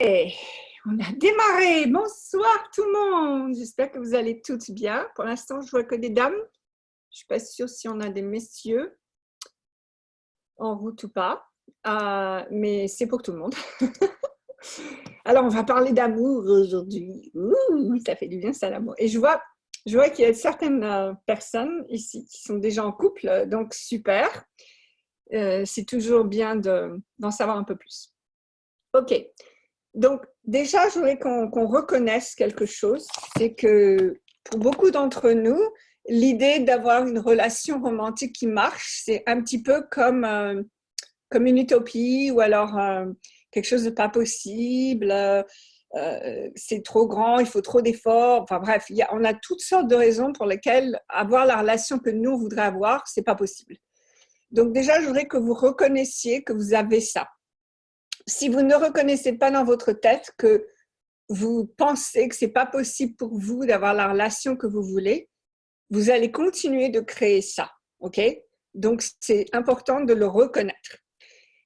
Et on a démarré. Bonsoir tout le monde. J'espère que vous allez toutes bien. Pour l'instant, je vois que des dames. Je ne suis pas sûre si on a des messieurs en route ou pas. Mais c'est pour tout le monde. Alors, on va parler d'amour aujourd'hui. Ouh, ça fait du bien ça, l'amour. Et je vois qu'il y a certaines personnes ici qui sont déjà en couple. Donc, super. C'est toujours bien d'en savoir un peu plus. OK. Donc, déjà, je voudrais qu'on reconnaisse quelque chose, c'est que pour beaucoup d'entre nous, l'idée d'avoir une relation romantique qui marche, c'est un petit peu comme une utopie ou alors quelque chose de pas possible, c'est trop grand, il faut trop d'efforts, enfin bref, on a toutes sortes de raisons pour lesquelles avoir la relation que nous, on voudrait avoir, c'est pas possible. Donc déjà, je voudrais que vous reconnaissiez que vous avez ça. Si vous ne reconnaissez pas dans votre tête que vous pensez que ce n'est pas possible pour vous d'avoir la relation que vous voulez, vous allez continuer de créer ça. OK? Donc, c'est important de le reconnaître.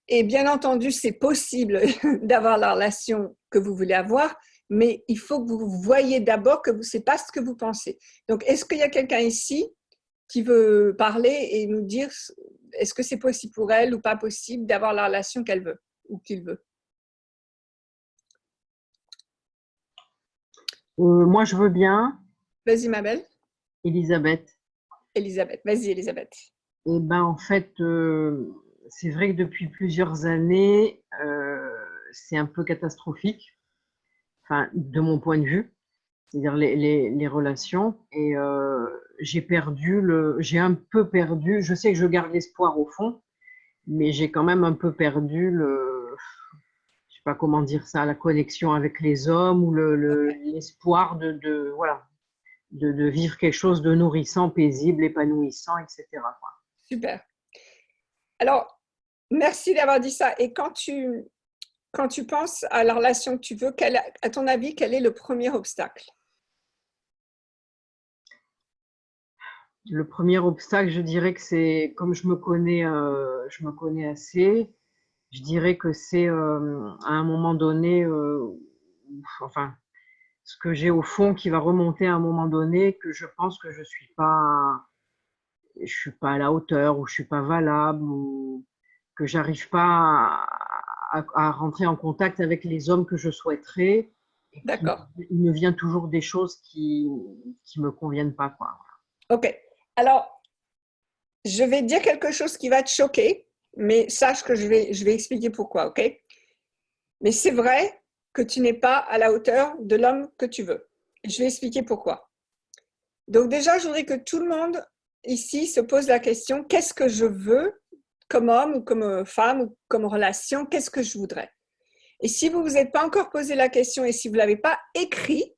Et bien entendu, c'est possible d'avoir la relation que vous voulez avoir, mais il faut que vous voyez d'abord que ce n'est pas ce que vous pensez. Donc, est-ce qu'il y a quelqu'un ici qui veut parler et nous dire est-ce que c'est possible pour elle ou pas possible d'avoir la relation qu'elle veut ou qu'il veut? Moi, je veux bien, Vas-y, ma belle. Elisabeth. Elisabeth. Vas-y, Elisabeth. Et ben, en fait, c'est vrai que depuis plusieurs années, c'est un peu catastrophique, enfin, de mon point de vue, c'est-à-dire les relations. Et j'ai un peu perdu, je sais que je garde l'espoir au fond, mais j'ai quand même un peu perdu je sais pas comment dire ça, la connexion avec les hommes ou l'espoir voilà, de vivre quelque chose de nourrissant, paisible, épanouissant, etc., quoi. Super. Alors, merci d'avoir dit ça. Et quand tu penses à la relation que tu veux, à ton avis, quel est le premier obstacle? Le premier obstacle, je dirais que c'est, comme je me connais assez, je dirais que c'est à un moment donné, enfin, ce que j'ai au fond qui va remonter à un moment donné, que je pense que je suis pas à la hauteur, ou je suis pas valable, ou que j'arrive pas à rentrer en contact avec les hommes que je souhaiterais, et D'accord. il me vient toujours des choses qui me conviennent pas, quoi. OK. Alors, je vais dire quelque chose qui va te choquer, mais sache que je vais expliquer pourquoi, OK? Mais c'est vrai que tu n'es pas à la hauteur de l'homme que tu veux. Je vais expliquer pourquoi. Donc déjà, je voudrais que tout le monde ici se pose la question, qu'est-ce que je veux comme homme ou comme femme ou comme relation, qu'est-ce que je voudrais? Et si vous ne vous êtes pas encore posé la question et si vous ne l'avez pas écrit,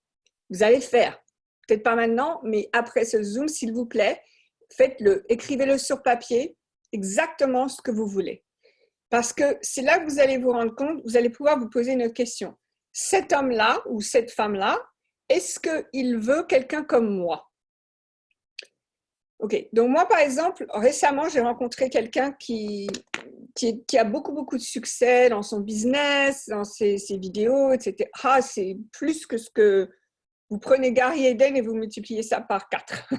vous allez le faire. Peut-être pas maintenant, mais après ce Zoom, s'il vous plaît, faites-le. Écrivez-le sur papier, exactement ce que vous voulez. Parce que c'est là que vous allez vous rendre compte, vous allez pouvoir vous poser une autre question. Cet homme-là ou cette femme-là, est-ce qu'il veut quelqu'un comme moi? Ok, donc moi par exemple, récemment j'ai rencontré quelqu'un qui a beaucoup, beaucoup de succès dans son business, dans ses vidéos, etc. Ah, c'est plus que ce que vous prenez Gary Eden et vous multipliez ça par 4.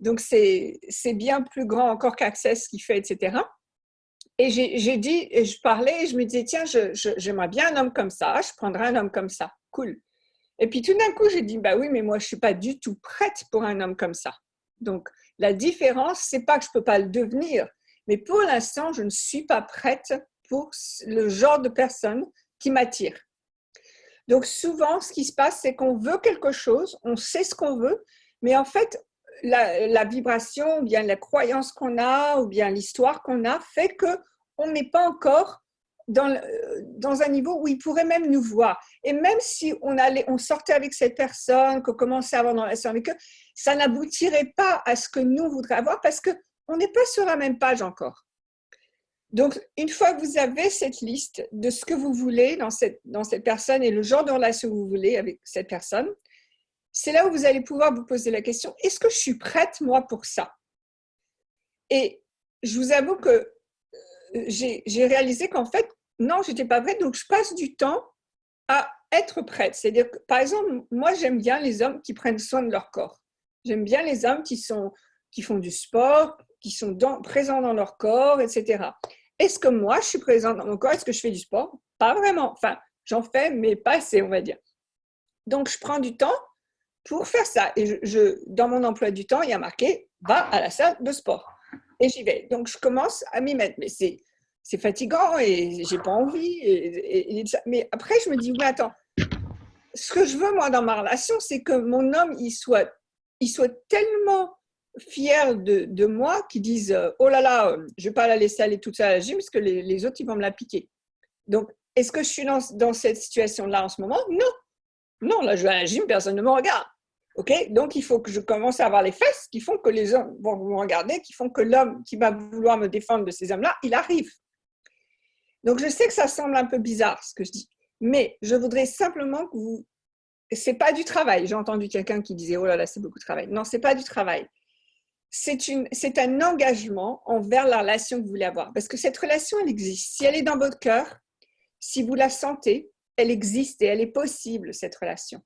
Donc, c'est bien plus grand encore qu'Access qui fait, etc. Et j'ai dit, et je parlais, et je me disais, tiens, j'aimerais bien un homme comme ça, je prendrais un homme comme ça, cool. Et puis tout d'un coup, j'ai dit, bah oui, mais moi, je ne suis pas du tout prête pour un homme comme ça. Donc, la différence, c'est pas que je ne peux pas le devenir, mais pour l'instant, je ne suis pas prête pour le genre de personne qui m'attire. Donc, souvent, ce qui se passe, c'est qu'on veut quelque chose, on sait ce qu'on veut, mais en fait, la vibration, ou bien la croyance qu'on a, ou bien l'histoire qu'on a, fait qu'on n'est pas encore dans un niveau où il pourrait même nous voir. Et même si on sortait avec cette personne, qu'on commençait à avoir une relation avec eux, ça n'aboutirait pas à ce que nous voudrions avoir parce qu'on n'est pas sur la même page encore. Donc, une fois que vous avez cette liste de ce que vous voulez dans cette personne et le genre de relation que vous voulez avec cette personne, c'est là où vous allez pouvoir vous poser la question, est-ce que je suis prête, moi, pour ça? Et je vous avoue que j'ai réalisé qu'en fait, non, je n'étais pas prête, donc je passe du temps à être prête. C'est-à-dire que, par exemple, moi, j'aime bien les hommes qui prennent soin de leur corps. J'aime bien les hommes qui font du sport, qui sont présents dans leur corps, etc. Est-ce que moi, je suis présente dans mon corps? Est-ce que je fais du sport? Pas vraiment. Enfin, j'en fais, mais pas assez, on va dire. Donc, je prends du temps pour faire ça. Et dans mon emploi du temps, il y a marqué « va à la salle de sport ». Et j'y vais. Donc, je commence à m'y mettre. Mais c'est fatigant et j'ai pas envie. Mais après, je me dis, mais attends, ce que je veux, moi, dans ma relation, c'est que mon homme, il soit tellement fier de moi qu'il dise, oh là là, je vais pas la laisser aller toute seule à la gym parce que les autres, ils vont me la piquer. Donc, est-ce que je suis dans cette situation-là en ce moment? Non. Non, là, je vais à la gym, personne ne me regarde. OK? Donc, il faut que je commence à avoir les fesses qui font que les hommes vont me regarder, qui font que l'homme qui va vouloir me défendre de ces hommes-là, il arrive. Donc, je sais que ça semble un peu bizarre, ce que je dis. Mais je voudrais simplement que vous... C'est pas du travail. J'ai entendu quelqu'un qui disait, oh là là, c'est beaucoup de travail. Non, c'est pas du travail. C'est un engagement envers la relation que vous voulez avoir. Parce que cette relation, elle existe. Si elle est dans votre cœur, si vous la sentez, elle existe et elle est possible, cette relation.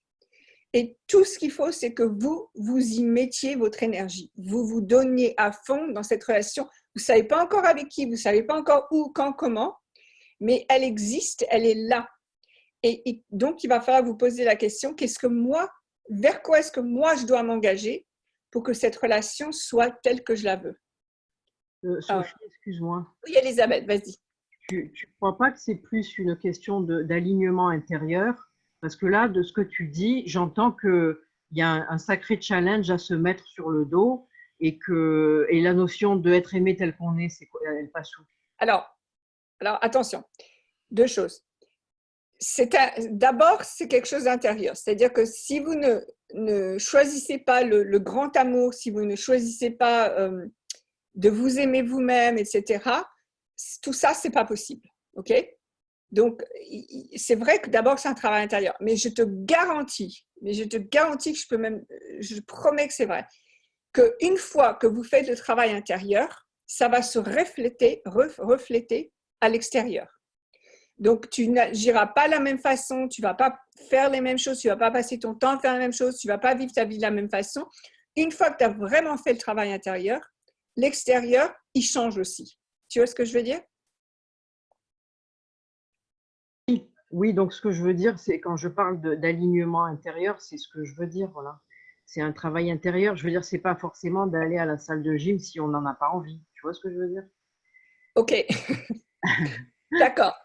Et tout ce qu'il faut, c'est que vous y mettiez votre énergie. Vous vous donniez à fond dans cette relation. Vous ne savez pas encore avec qui, vous ne savez pas encore où, quand, comment, mais elle existe, elle est là. Et donc, il va falloir vous poser la question, vers quoi est-ce que moi je dois m'engager pour que cette relation soit telle que je la veux? Sophie, excuse-moi. Oui, Elisabeth, vas-y. Tu ne crois pas que c'est plus une question d'alignement intérieur? Parce que là, de ce que tu dis, j'entends qu'il y a un sacré challenge à se mettre sur le dos et la notion d'être aimé tel qu'on est, c'est quoi? Elle passe où? Alors, attention, deux choses. D'abord, c'est quelque chose d'intérieur. C'est-à-dire que si vous ne choisissez pas le grand amour, si vous ne choisissez pas de vous aimer vous-même, etc., tout ça, c'est pas possible. OK? Donc, c'est vrai que d'abord, c'est un travail intérieur. Mais je te garantis que je promets que c'est vrai, qu'une fois que vous faites le travail intérieur, ça va se refléter à l'extérieur. Donc, tu n'agiras pas de la même façon, tu ne vas pas faire les mêmes choses, tu ne vas pas passer ton temps à faire la même chose, tu ne vas pas vivre ta vie de la même façon. Une fois que tu as vraiment fait le travail intérieur, l'extérieur, il change aussi. Tu vois ce que je veux dire? Oui, donc ce que je veux dire, c'est quand je parle d'alignement intérieur, c'est ce que je veux dire, voilà. C'est un travail intérieur. Je veux dire, c'est pas forcément d'aller à la salle de gym si on n'en a pas envie. Tu vois ce que je veux dire? OK. D'accord.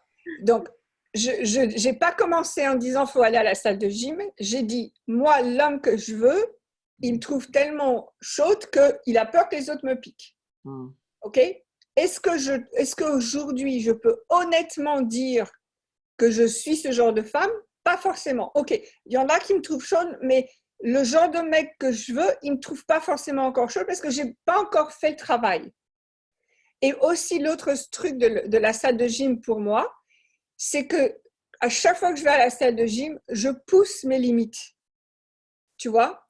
Donc, je n'ai pas commencé en disant faut aller à la salle de gym. J'ai dit, moi, l'homme que je veux, il me trouve tellement chaude qu'il a peur que les autres me piquent. OK? Est-ce qu'aujourd'hui, je peux honnêtement dire que je suis ce genre de femme? Pas forcément. OK, il y en a qui me trouvent chaude, mais le genre de mec que je veux, il ne me trouve pas forcément encore chaude parce que je n'ai pas encore fait le travail. Et aussi, l'autre truc de la salle de gym pour moi, c'est que à chaque fois que je vais à la salle de gym, je pousse mes limites. Tu vois?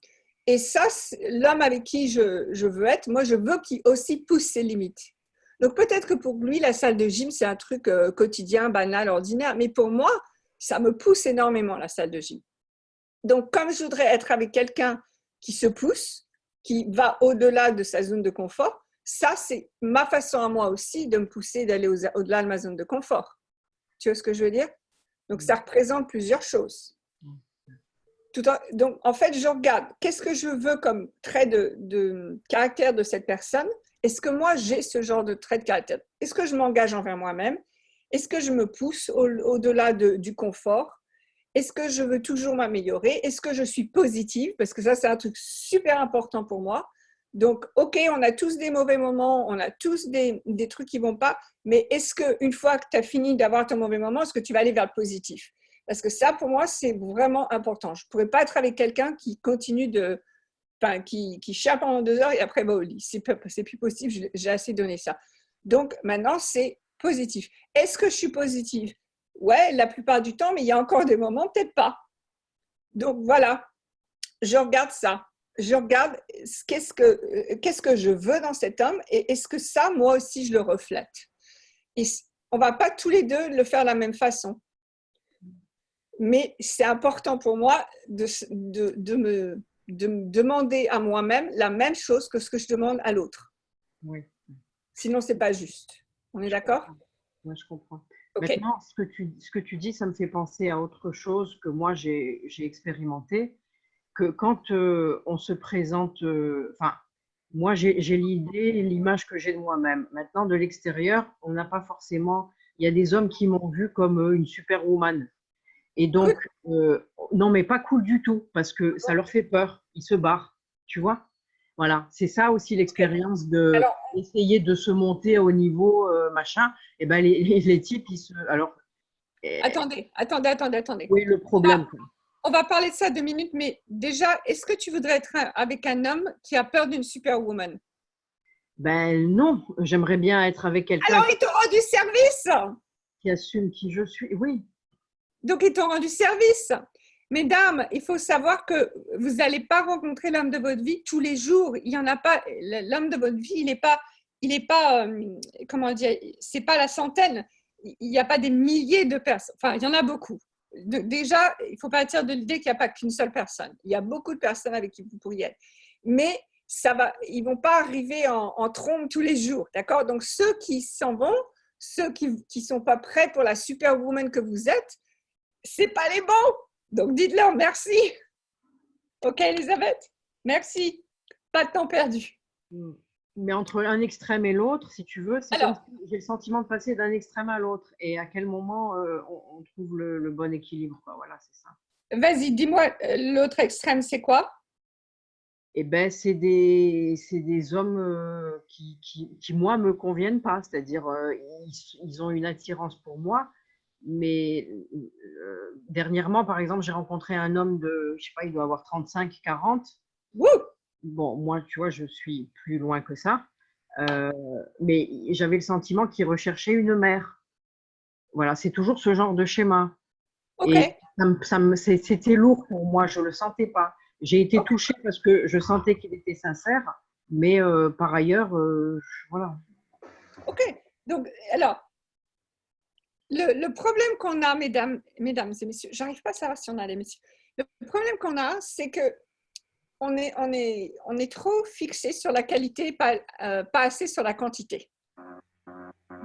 Et ça, l'homme avec qui je veux être, moi, je veux qu'il aussi pousse ses limites. Donc, peut-être que pour lui, la salle de gym, c'est un truc quotidien, banal, ordinaire. Mais pour moi, ça me pousse énormément, la salle de gym. Donc, comme je voudrais être avec quelqu'un qui se pousse, qui va au-delà de sa zone de confort, ça, c'est ma façon à moi aussi de me pousser, d'aller au-delà de ma zone de confort. Tu vois ce que je veux dire? Donc, ça représente plusieurs choses. Donc, en fait, je regarde qu'est-ce que je veux comme trait de caractère de cette personne. Est-ce que moi, j'ai ce genre de trait de caractère? Est-ce que je m'engage envers moi-même? Est-ce que je me pousse au-delà du confort? Est-ce que je veux toujours m'améliorer? Est-ce que je suis positive? Parce que ça, c'est un truc super important pour moi. Donc, OK, on a tous des mauvais moments, on a tous des trucs qui ne vont pas, mais est-ce qu'une fois que tu as fini d'avoir ton mauvais moment, est-ce que tu vas aller vers le positif? Parce que ça, pour moi, c'est vraiment important. Je ne pourrais pas être avec quelqu'un qui continue qui cherche pendant 2 heures et après va au lit. C'est plus possible, j'ai assez donné ça. Donc, maintenant, c'est positif. Est-ce que je suis positive? Ouais, la plupart du temps, mais il y a encore des moments, peut-être pas. Donc, voilà, je regarde ça. Je regarde qu'est-ce que je veux dans cet homme et est-ce que ça, moi aussi, je le reflète. Et on ne va pas tous les deux le faire de la même façon. Mais c'est important pour moi de me demander à moi-même la même chose que ce que je demande à l'autre. Oui, Sinon, c'est pas juste. On est je d'accord? comprends. Ouais, je comprends. OK. Maintenant, ce que tu dis, ça me fait penser à autre chose que moi j'ai expérimenté, que quand on se présente, enfin, moi j'ai l'idée, l'image que j'ai de moi-même. Maintenant, de l'extérieur, on n'a pas forcément. Il y a des hommes qui m'ont vue comme une superwoman. Et Good. donc, non, mais pas cool du tout, parce que ça leur fait peur. Ils se barrent, tu vois? Voilà, c'est ça aussi OK. l'expérience de Alors, essayer de se monter au niveau machin. Et ben les types, ils se. Alors, attendez. oui, le problème, quoi. On va parler de ça 2 minutes, mais déjà, est-ce que tu voudrais être avec un homme qui a peur d'une superwoman? Ben non, j'aimerais bien être avec quelqu'un Alors, ils t'ont rendu service! qui assume qui je suis. Oui, Donc, ils t'ont rendu service. Mesdames, il faut savoir que vous n'allez pas rencontrer l'homme de votre vie tous les jours. Il y en a pas. L'homme de votre vie, il est pas, comment dire, c'est pas la centaine. Il n'y a pas des milliers de personnes. Enfin, il y en a beaucoup. Déjà, il ne faut partir de l'idée qu'il n'y a pas qu'une seule personne. Il y a beaucoup de personnes avec qui vous pourriez être. Mais ils ne vont pas arriver en trombe tous les jours. D'accord? Donc, ceux qui s'en vont, ceux qui ne sont pas prêts pour la superwoman que vous êtes, c'est pas les bons. Donc dites-leur merci. Ok, Elisabeth? Merci. Pas de temps perdu. mais entre un extrême et l'autre, si tu veux, c'est comme Alors, si j'ai le sentiment de passer d'un extrême à l'autre. Et à quel moment on trouve le bon équilibre, quoi. Voilà, c'est ça. vas-y, dis-moi, l'autre extrême, c'est quoi? Eh ben, c'est des hommes qui, moi, me conviennent pas. C'est-à-dire, ils ont une attirance pour moi, mais dernièrement, par exemple, j'ai rencontré un homme de, je sais pas, il doit avoir 35, 40. Wouh! Bon, moi, tu vois, je suis plus loin que ça. Euh, mais j'avais le sentiment qu'il recherchait une mère. Voilà, c'est toujours ce genre de schéma. Ok, Et c'était lourd pour moi, je ne le sentais pas. J'ai été ok, touchée parce que je sentais qu'il était sincère, mais par ailleurs, voilà. ok. Donc, alors, le problème qu'on a, mesdames et messieurs, j'arrive pas à savoir si on a des messieurs. Le problème qu'on a, c'est que on est trop fixé sur la qualité, pas assez sur la quantité.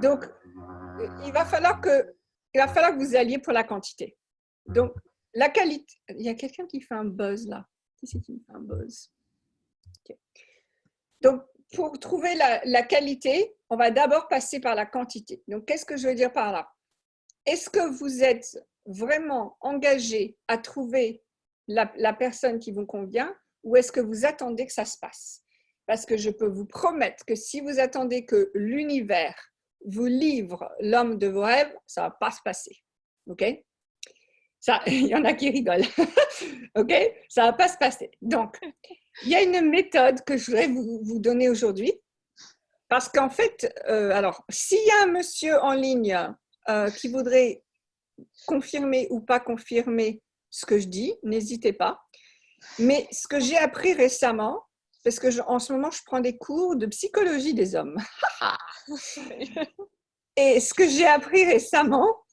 Donc, il va falloir que vous alliez pour la quantité. Donc, la qualité. Il y a quelqu'un qui fait un buzz là. Qui c'est qui fait un buzz? Okay. Donc, pour trouver la qualité, on va d'abord passer par la quantité. Donc, qu'est-ce que je veux dire par là? Est-ce que vous êtes vraiment engagé à trouver la personne qui vous convient ou est-ce que vous attendez que ça se passe? Parce que je peux vous promettre que si vous attendez que l'univers vous livre l'homme de vos rêves, ça ne va pas se passer. OK? Ça, il y en a qui rigolent. OK? Ça ne va pas se passer. Donc, il y a une méthode que je voudrais vous donner aujourd'hui. Parce qu'en fait, alors, s'il y a un monsieur en ligne qui voudrait confirmer ou pas confirmer ce que je dis, n'hésitez pas. Mais ce que j'ai appris récemment, parce que en ce moment, je prends des cours de psychologie des hommes. Et ce que j'ai appris récemment,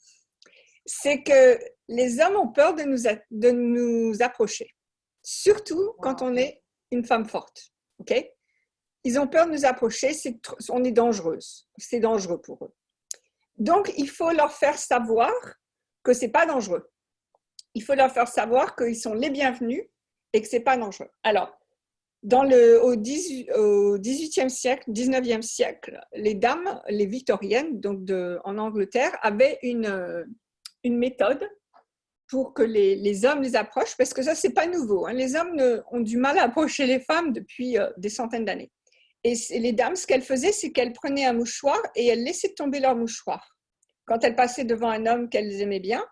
c'est que les hommes ont peur de nous approcher, surtout quand on est une femme forte. Ok? Ils ont peur de nous approcher, on est dangereuse, c'est dangereux pour eux. Donc, il faut leur faire savoir que c'est pas dangereux. Il faut leur faire savoir qu'ils sont les bienvenus et que c'est pas dangereux. Alors, au 18e siècle, 19e siècle, les dames, les victoriennes, donc en Angleterre, avaient une méthode pour que les hommes les approchent, parce que ça, c'est pas nouveau. Hein. Les hommes ont du mal à approcher les femmes depuis des centaines d'années. Et les dames, ce qu'elles faisaient, c'est qu'elles prenaient un mouchoir et elles laissaient tomber leur mouchoir. Quand elles passaient devant un homme qu'elles aimaient bien,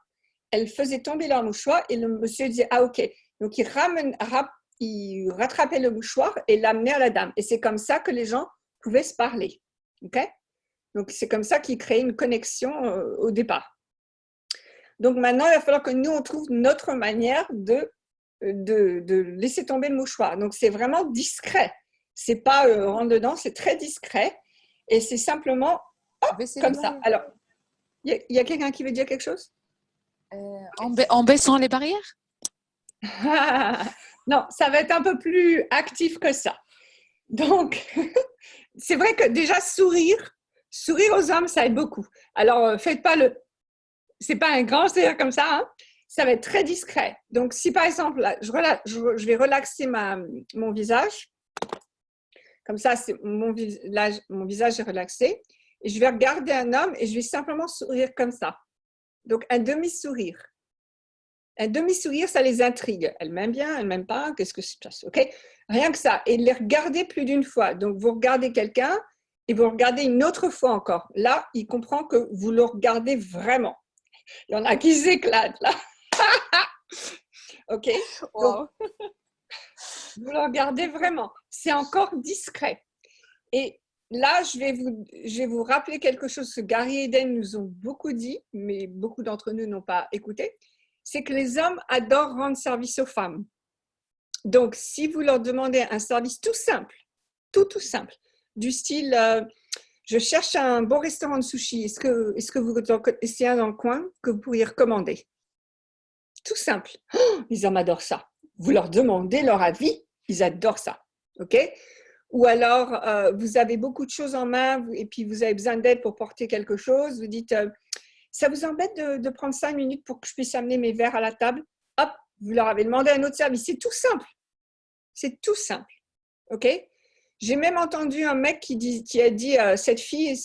elles faisaient tomber leur mouchoir et le monsieur disait « Ah, ok ». Donc, il rattrapait le mouchoir et l'amenait à la dame. Et c'est comme ça que les gens pouvaient se parler. Okay? Donc, c'est comme ça qu'ils créaient une connexion au départ. Donc, maintenant, il va falloir que nous, on trouve notre manière de laisser tomber le mouchoir. Donc, c'est vraiment discret. C'est pas rentre dedans, c'est très discret. Et c'est simplement comme ça. Alors, il y a quelqu'un qui veut dire quelque chose? En baissant les barrières? Non, ça va être un peu plus actif que ça. Donc, c'est vrai que déjà sourire aux hommes, ça aide beaucoup. Alors, faites pas c'est pas un grand sourire comme ça, hein. Ça va être très discret. Donc, si par exemple, là, je vais relaxer mon visage, comme ça, mon visage est relaxé, et je vais regarder un homme et je vais simplement sourire comme ça. Donc, un demi-sourire. Un demi-sourire, ça les intrigue. Elle m'aime bien, elle m'aime pas, qu'est-ce que c'est ça, ok? Rien que ça. Et les regarder plus d'une fois. Donc, vous regardez quelqu'un et vous regardez une autre fois encore. Là, il comprend que vous le regardez vraiment. Il y en a qui s'éclatent, là. Ok? Donc, vous le regardez vraiment. C'est encore discret. Et là, je vais vous rappeler quelque chose que Gary et Eden nous ont beaucoup dit, mais beaucoup d'entre nous n'ont pas écouté. C'est que les hommes adorent rendre service aux femmes. Donc, si vous leur demandez un service tout simple, tout simple, du style, je cherche un bon restaurant de sushi, est-ce que vous essayez un dans le coin que vous pourriez recommander? Tout simple. Oh, les hommes adorent ça. Vous leur demandez leur avis, ils adorent ça. OK? Ou alors, vous avez beaucoup de choses en main et puis vous avez besoin d'aide pour porter quelque chose. Vous dites, ça vous embête de prendre 5 minutes pour que je puisse amener mes verres à la table? Hop, vous leur avez demandé un autre service. C'est tout simple. C'est tout simple. OK? J'ai même entendu un mec qui a dit, cette fille,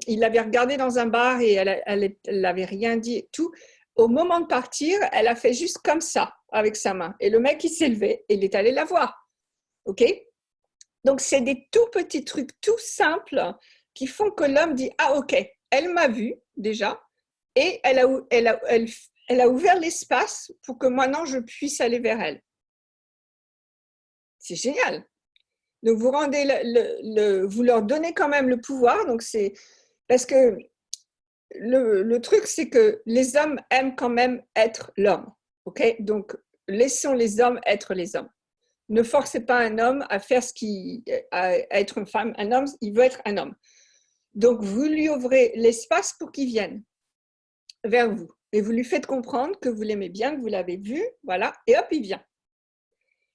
il l'avait regardée dans un bar et elle n'avait rien dit et tout. Au moment de partir, elle a fait juste comme ça avec sa main. Et le mec, il s'est levé et il est allé la voir. OK? Donc, c'est des tout petits trucs tout simples qui font que l'homme dit, ah ok, elle m'a vu déjà et elle a ouvert l'espace pour que maintenant je puisse aller vers elle. C'est génial. Donc, vous leur donnez quand même le pouvoir. Donc, c'est parce que le truc, c'est que les hommes aiment quand même être l'homme. Ok? Donc, laissons les hommes être les hommes. Ne forcez pas un homme à faire à être une femme. Un homme, il veut être un homme. Donc, vous lui ouvrez l'espace pour qu'il vienne vers vous. Et vous lui faites comprendre que vous l'aimez bien, que vous l'avez vu, voilà, et hop, il vient.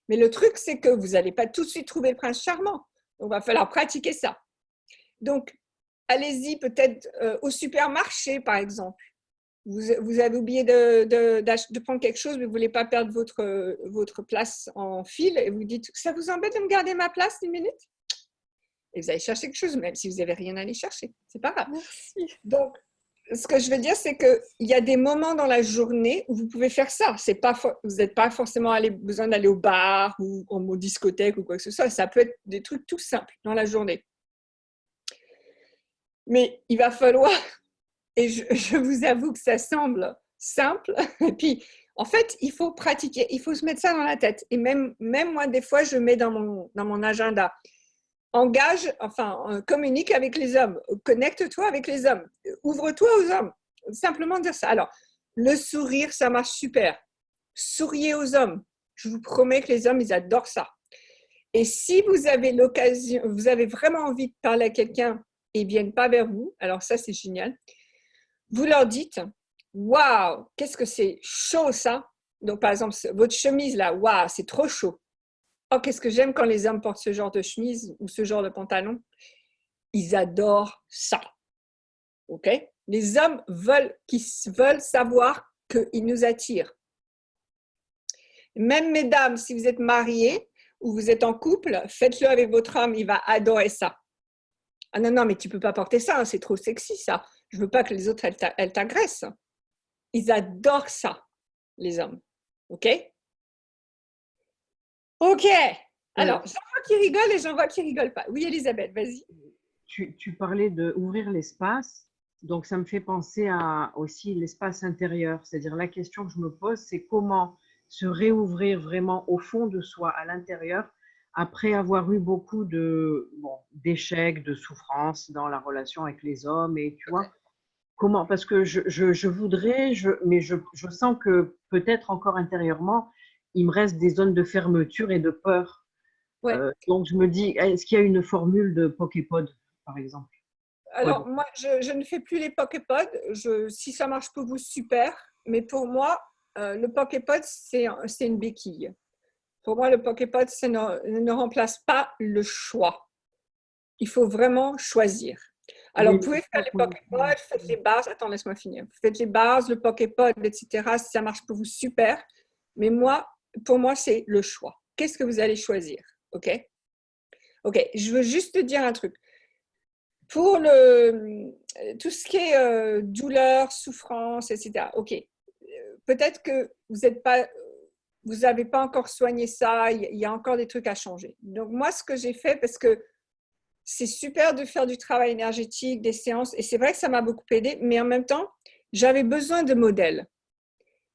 Mais le truc, c'est que vous n'allez pas tout de suite trouver le prince charmant. Donc, il va falloir pratiquer ça. Donc, allez-y peut-être au supermarché, par exemple. Vous avez oublié de prendre quelque chose, mais vous ne voulez pas perdre votre place en file et vous dites, ça vous embête de me garder ma place 10 minutes? Et vous allez chercher quelque chose, même si vous n'avez rien à aller chercher. C'est pas grave. Merci. Donc, ce que je veux dire, c'est qu'il y a des moments dans la journée où vous pouvez faire ça. Vous n'êtes pas forcément besoin d'aller au bar ou aux discothèques ou quoi que ce soit. Ça peut être des trucs tout simples dans la journée. Mais il va falloir, et je vous avoue que ça semble simple, et puis en fait, il faut pratiquer, il faut se mettre ça dans la tête. Et même moi, des fois, je mets dans mon agenda. Communique avec les hommes, connecte-toi avec les hommes, ouvre-toi aux hommes. Simplement dire ça. Alors, le sourire, ça marche super. Souriez aux hommes. Je vous promets que les hommes, ils adorent ça. Et si vous avez l'occasion, vous avez vraiment envie de parler à quelqu'un et ils ne viennent pas vers vous, alors ça, c'est génial. Vous leur dites, waouh, qu'est-ce que c'est chaud ça. Donc, par exemple, votre chemise là, waouh, c'est trop chaud. Oh, qu'est-ce que j'aime quand les hommes portent ce genre de chemise ou ce genre de pantalon. Ils adorent ça. OK? Les hommes veulent savoir qu'ils nous attirent. Même mesdames, si vous êtes mariées ou vous êtes en couple, faites-le avec votre homme, il va adorer ça. Ah non, mais tu ne peux pas porter ça, hein, c'est trop sexy ça. Je ne veux pas que les autres, elles t'agressent. Ils adorent ça, les hommes. OK? OK. Alors, j'en vois qui rigolent et j'en vois qui ne rigolent pas. Oui, Elisabeth, vas-y. Tu parlais d'ouvrir l'espace, donc ça me fait penser à aussi l'espace intérieur. C'est-à-dire la question que je me pose, c'est comment se réouvrir vraiment au fond de soi, à l'intérieur, après avoir eu beaucoup d'échecs, de souffrances dans la relation avec les hommes. Et tu vois, comment? Parce que je voudrais, mais je sens que peut-être encore intérieurement, il me reste des zones de fermeture et de peur. Ouais. Donc, je me dis, est-ce qu'il y a une formule de Poképod, par exemple? Alors, moi, je ne fais plus les Poképods. Si ça marche pour vous, super. mais pour moi, le Poképod, c'est une béquille. Pour moi, le Poképod, ça ne remplace pas le choix. Il faut vraiment choisir. Alors, Oui, vous pouvez faire les Poképods, faites les bases. Attends, laisse-moi finir. Faites les bases, le Poképod, etc. Si ça marche pour vous, super. Mais pour moi, c'est le choix. Qu'est-ce que vous allez choisir? OK? OK, je veux juste te dire un truc. Pour tout ce qui est douleur, souffrance, etc. OK, peut-être que vous n'avez pas encore soigné ça, il y a encore des trucs à changer. Donc, moi, ce que j'ai fait, parce que c'est super de faire du travail énergétique, des séances, et c'est vrai que ça m'a beaucoup aidé, mais en même temps, j'avais besoin de modèles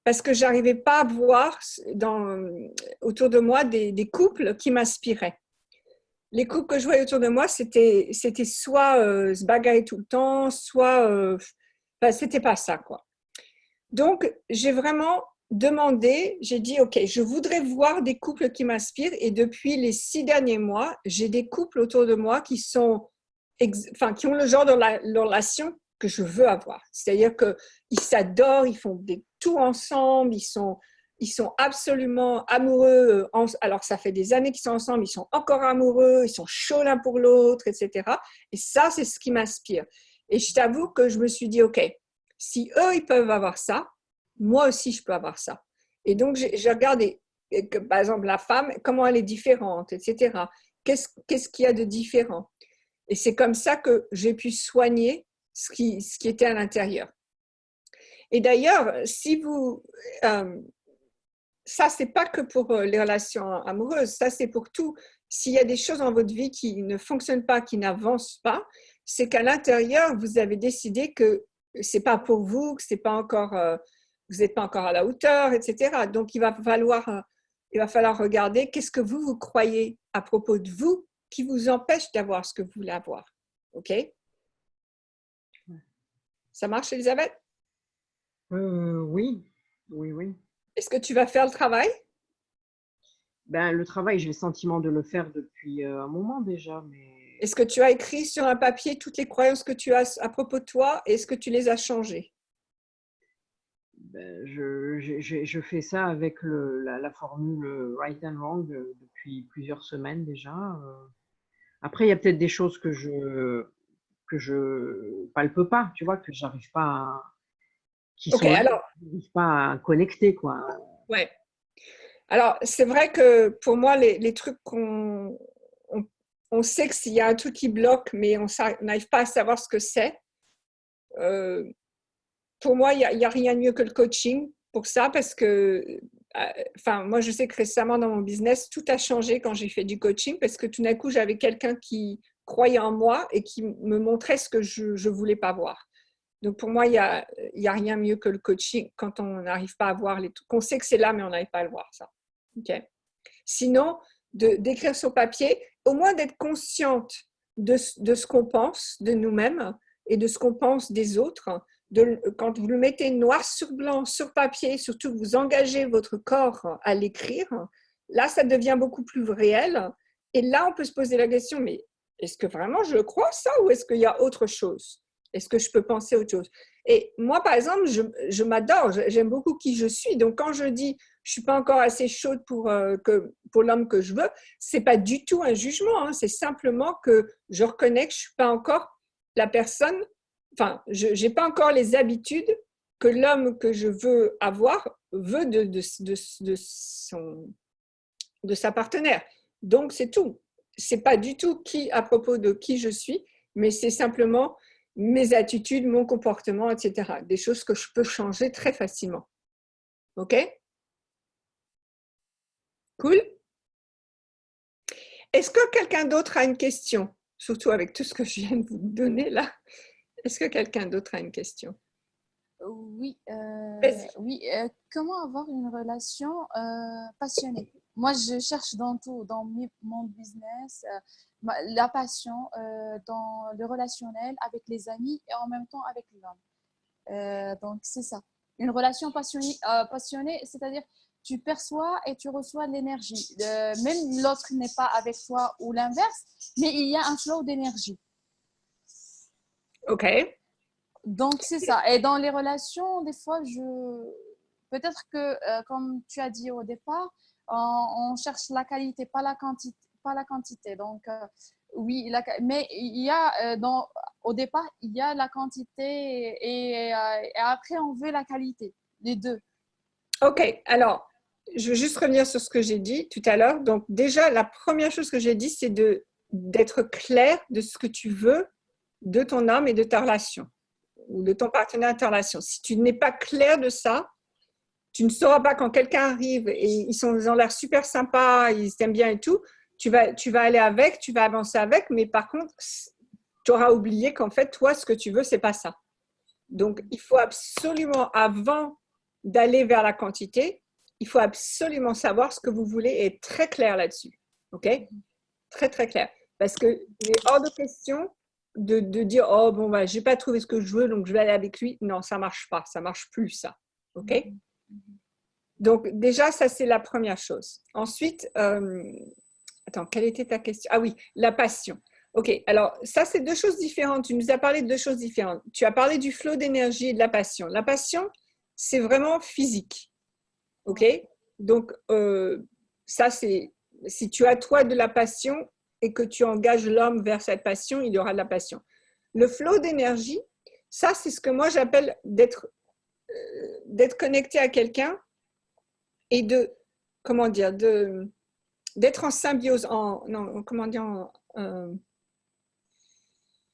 parce que j'arrivais pas à voir autour de moi des couples qui m'inspiraient. Les couples que je voyais autour de moi, c'était soit se bagarrer tout le temps, soit c'était pas ça, quoi. Donc, j'ai vraiment demandé, j'ai dit, OK, je voudrais voir des couples qui m'inspirent. Et depuis les 6 derniers mois, j'ai des couples autour de moi qui qui ont le genre de relation que je veux avoir. C'est-à-dire qu'ils s'adorent, ils font tout ensemble, ils sont absolument amoureux. Alors, ça fait des années qu'ils sont ensemble, ils sont encore amoureux, ils sont chauds l'un pour l'autre, etc. Et ça, c'est ce qui m'inspire. Et je t'avoue que je me suis dit, OK, si eux, ils peuvent avoir ça, moi aussi, je peux avoir ça. Et donc, j'ai regardé, par exemple, la femme, comment elle est différente, etc. Qu'est-ce qu'il y a de différent? Et c'est comme ça que j'ai pu soigner ce qui était à l'intérieur. Et d'ailleurs, ça, c'est pas que pour les relations amoureuses, ça, c'est pour tout. S'il y a des choses dans votre vie qui ne fonctionnent pas, qui n'avancent pas, c'est qu'à l'intérieur, vous avez décidé que c'est pas pour vous, que c'est pas encore, vous n'êtes pas encore à la hauteur, etc. Donc, il va falloir regarder qu'est-ce que vous croyez à propos de vous qui vous empêche d'avoir ce que vous voulez avoir. OK? Ça marche, Elisabeth? Oui, oui, oui. Est-ce que tu vas faire le travail? Ben, le travail, j'ai le sentiment de le faire depuis un moment déjà, mais Est-ce que tu as écrit sur un papier toutes les croyances que tu as à propos de toi et est-ce que tu les as changées? ben, je fais ça avec la formule right and wrong depuis plusieurs semaines déjà. Après, il y a peut-être des choses que je palpe pas, tu vois, que j'arrive pas qui OK, sont là, alors, que j'arrive pas à connecter, quoi. ouais. Alors, c'est vrai que pour moi, les trucs on sait que s'il y a un truc qui bloque, mais on n'arrive pas à savoir ce que c'est. Euh, pour moi, il y a rien de mieux que le coaching pour ça parce que, moi, je sais que récemment dans mon business, tout a changé quand j'ai fait du coaching parce que tout d'un coup, j'avais quelqu'un qui croyait en moi et qui me montrait ce que je ne voulais pas voir. Donc, pour moi, il y a rien mieux que le coaching quand on n'arrive pas à voir les trucs. On sait que c'est là, mais on n'arrive pas à le voir, ça. Okay. Sinon, d'écrire sur papier, au moins d'être consciente de ce qu'on pense de nous-mêmes et de ce qu'on pense des autres. Quand vous le mettez noir sur blanc, sur papier, surtout que vous engagez votre corps à l'écrire, là, ça devient beaucoup plus réel. Et là, on peut se poser la question, mais est-ce que vraiment je crois ça ou est-ce qu'il y a autre chose? Est-ce que je peux penser autre chose? Et moi, par exemple, je m'adore, j'aime beaucoup qui je suis. Donc, quand je dis je suis pas encore assez chaude pour l'homme que je veux, c'est pas du tout un jugement. Hein. C'est simplement que je reconnais que je suis pas encore la personne. Enfin, je n'ai pas encore les habitudes que l'homme que je veux avoir veut de sa partenaire. Donc, c'est tout. C'est pas du tout à propos de qui je suis, mais c'est simplement mes attitudes, mon comportement, etc. Des choses que je peux changer très facilement. OK? Cool? Est-ce que quelqu'un d'autre a une question? Surtout avec tout ce que je viens de vous donner là. Est-ce que quelqu'un d'autre a une question? Oui, Vas-y. oui. Comment avoir une relation passionnée? Moi, je cherche dans tout, dans mon business, la passion dans le relationnel avec les amis et en même temps avec l'homme. Donc, c'est ça. Une relation passionnée, c'est-à-dire tu perçois et tu reçois de l'énergie. Même l'autre n'est pas avec toi ou l'inverse, mais il y a un flow d'énergie. OK. Donc, c'est ça. Et dans les relations, des fois, peut-être que, comme tu as dit au départ, on cherche la qualité, pas la quantité. Pas la quantité. Donc, oui, mais il y a, au départ, il y a la quantité et après, on veut la qualité, les deux. Ok, alors, je veux juste revenir sur ce que j'ai dit tout à l'heure. Donc, déjà, la première chose que j'ai dit, c'est d'être clair de ce que tu veux de ton homme et de ta relation, ou de ton partenaire de ta relation. Si tu n'es pas clair de ça, tu ne sauras pas quand quelqu'un arrive et ils ont l'air super sympas, ils t'aiment bien et tout, tu vas aller avec, tu vas avancer avec, mais par contre, tu auras oublié qu'en fait, toi, ce que tu veux, c'est pas ça. Donc, il faut absolument, avant d'aller vers la quantité, il faut absolument savoir ce que vous voulez et être très clair là-dessus. OK? Très, très clair. Parce qu'il est hors de question de dire, oh, bon, bah, je n'ai pas trouvé ce que je veux, donc je vais aller avec lui. Non, ça ne marche pas. Ça ne marche plus, ça. OK? Donc, déjà, ça, c'est la première chose. Ensuite, attends, quelle était ta question? Ah oui, la passion. OK, alors ça, c'est deux choses différentes. Tu nous as parlé de deux choses différentes. Tu as parlé du flot d'énergie et de la passion. La passion, c'est vraiment physique. OK? Donc, ça, c'est si tu as toi de la passion et que tu engages l'homme vers cette passion, il y aura de la passion. Le flot d'énergie, ça, c'est ce que moi j'appelle d'être connecté à quelqu'un et de, comment dire, d'être en symbiose, comment dire,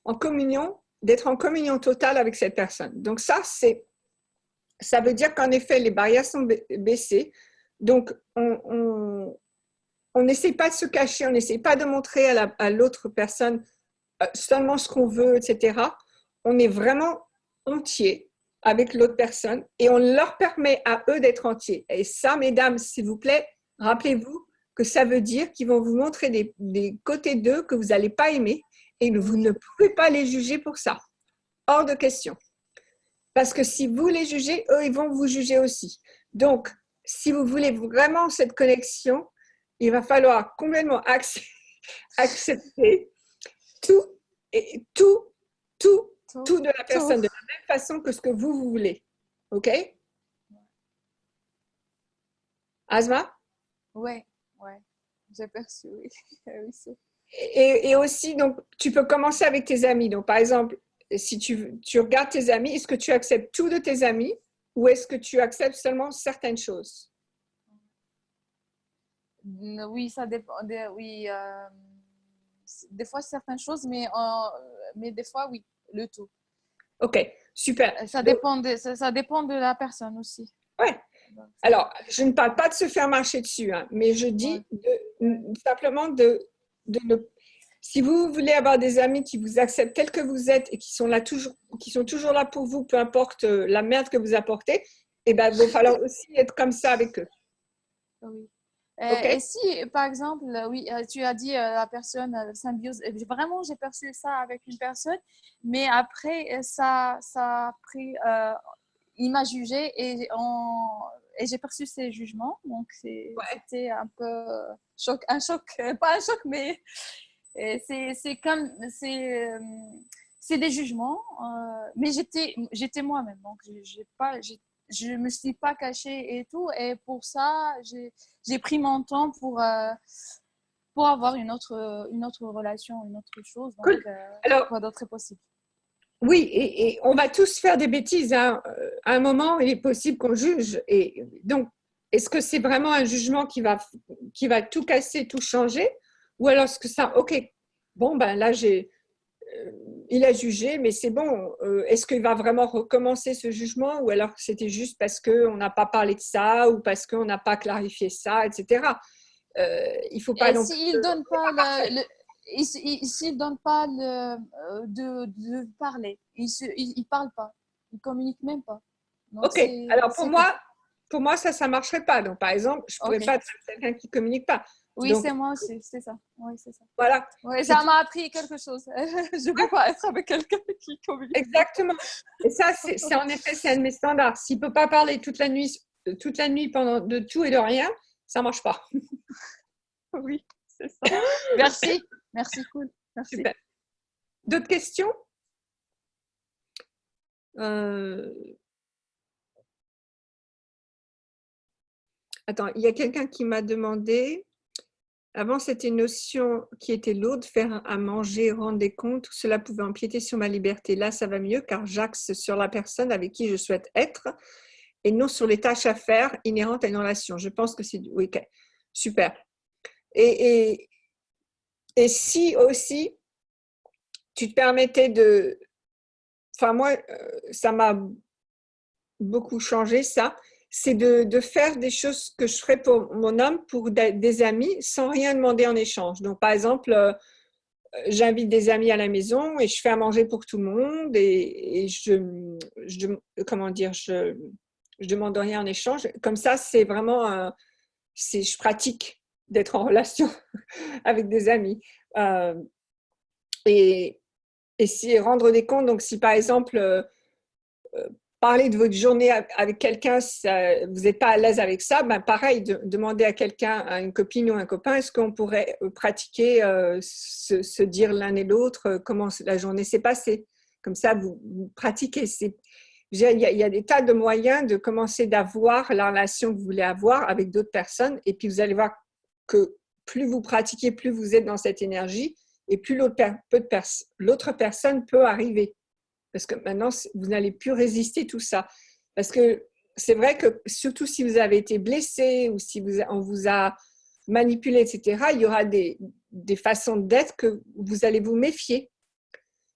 en communion, d'être en communion totale avec cette personne. Donc ça veut dire qu'en effet, les barrières sont baissées. Donc, on n'essaie pas de se cacher, on n'essaie pas de montrer à l'autre personne seulement ce qu'on veut, etc. On est vraiment entier avec l'autre personne et on leur permet à eux d'être entiers. Et ça, mesdames, s'il vous plaît, rappelez-vous que ça veut dire qu'ils vont vous montrer des côtés d'eux que vous n'allez pas aimer et vous ne pouvez pas les juger pour ça. Hors de question. Parce que si vous les jugez, eux, ils vont vous juger aussi. Donc, si vous voulez vraiment cette connexion, il va falloir complètement accepter tout de la personne de la même façon que ce que vous voulez. OK? Asma? Ouais, j'ai perçu, oui. Oui, Et aussi, donc, tu peux commencer avec tes amis. Donc, par exemple, si tu regardes tes amis, est-ce que tu acceptes tout de tes amis ou est-ce que tu acceptes seulement certaines choses? Oui, ça dépend. Oui, des fois certaines choses, mais des fois, oui, le tout. OK, super. Ça Donc, dépend ça dépend de la personne aussi. ouais. Donc, Alors, je ne parle pas de se faire marcher dessus, hein, mais je ouais, dis simplement de ne. Si vous voulez avoir des amis qui vous acceptent tel que vous êtes et qui sont là toujours, qui sont toujours là pour vous, peu importe la merde que vous apportez, eh ben, il va falloir aussi être comme ça avec eux. oui. OK? Et si, par exemple, oui, tu as dit la personne symbiose, vraiment, j'ai perçu ça avec une personne, mais après, ça a pris, il m'a jugé et j'ai perçu ses jugements, donc Ouais. c'était un peu un choc, pas un choc, mais c'est comme, c'est des jugements, mais j'étais moi-même, donc je me suis pas cachée et tout, et pour ça, j'ai pris mon temps pour avoir une autre relation, une autre chose, donc Cool. Alors, quoi d'autre est possible. oui, et on va tous faire des bêtises, hein. À un moment, il est possible qu'on juge. Et donc, est-ce que c'est vraiment un jugement qui va tout casser, tout changer? Ou alors est-ce que ça, OK, bon, ben là, il a jugé, mais c'est bon. Est-ce qu'il va vraiment recommencer ce jugement ou alors c'était juste parce qu'on n'a pas parlé de ça ou parce qu'on n'a pas clarifié ça, etc. Il ne faut pas Et non plus. s'il donne pas s'il donne pas de parler, il parle pas, il communique même pas. Donc OK. Alors c'est tout. pour moi, ça ne marcherait pas. Donc, par exemple, je ne pourrais Ok. pas être quelqu'un qui ne communique pas. Oui, Donc, c'est moi aussi, c'est ça. Oui, c'est ça. voilà. Oui, C'est ça tout. m'a appris quelque chose. Je ne peux pas être avec quelqu'un qui communique pas. Exactement. Et ça, c'est en effet, c'est un de mes standards. S'il ne peut pas parler toute la nuit pendant de tout et de rien, ça ne marche pas. Oui, c'est ça. Merci. Merci, cool. Merci. Super. D'autres questions? Euh, Attends, il y a quelqu'un qui m'a demandé. Avant, c'était une notion qui était lourde, faire à manger, rendre des comptes, tout cela pouvait empiéter sur ma liberté. Là, ça va mieux car j'axe sur la personne avec qui je souhaite être et non sur les tâches à faire inhérentes à une relation. Je pense que c'est... Oui, ok. Super. Et, et, et si aussi, tu te permettais de... Enfin, moi, ça m'a beaucoup changé, ça. C'est de faire des choses que je ferais pour mon homme, pour des amis, sans rien demander en échange. Donc, par exemple, j'invite des amis à la maison et je fais à manger pour tout le monde et je comment dire, je demande rien en échange. Comme ça, c'est vraiment, je pratique d'être en relation avec des amis. Euh, et, et si rendre des comptes, donc si par exemple, parler de votre journée avec quelqu'un, vous n'êtes pas à l'aise avec ça, ben pareil, demander à quelqu'un, à une copine ou un copain, est-ce qu'on pourrait pratiquer, se dire l'un et l'autre comment la journée s'est passée. Comme ça, vous pratiquez. Il y a des tas de moyens de commencer d'avoir la relation que vous voulez avoir avec d'autres personnes. Et puis, vous allez voir que plus vous pratiquez, plus vous êtes dans cette énergie et plus l'autre personne peut arriver. Parce que maintenant, vous n'allez plus résister tout ça. Parce que c'est vrai que surtout si vous avez été blessé ou si on vous a manipulé, etc., il y aura des façons d'être que vous allez vous méfier.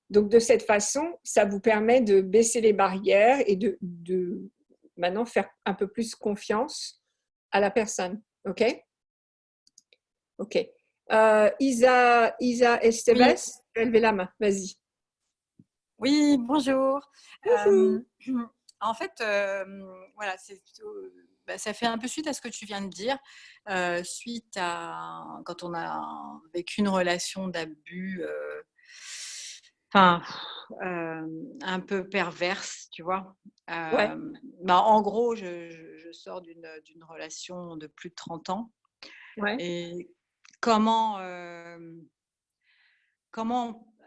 Donc, de cette façon, ça vous permet de baisser les barrières et de maintenant faire un peu plus confiance à la personne. OK? OK. Isa Oui, Esteves, levez la main. Vas-y. oui, bonjour. Bonjour. En fait, voilà, c'est plutôt, ça fait un peu suite à ce que tu viens de dire, suite à quand on a vécu une relation d'abus, enfin, un peu perverse, tu vois. Ouais. En gros, je sors d'une relation de plus de 30 ans Ouais. et comment,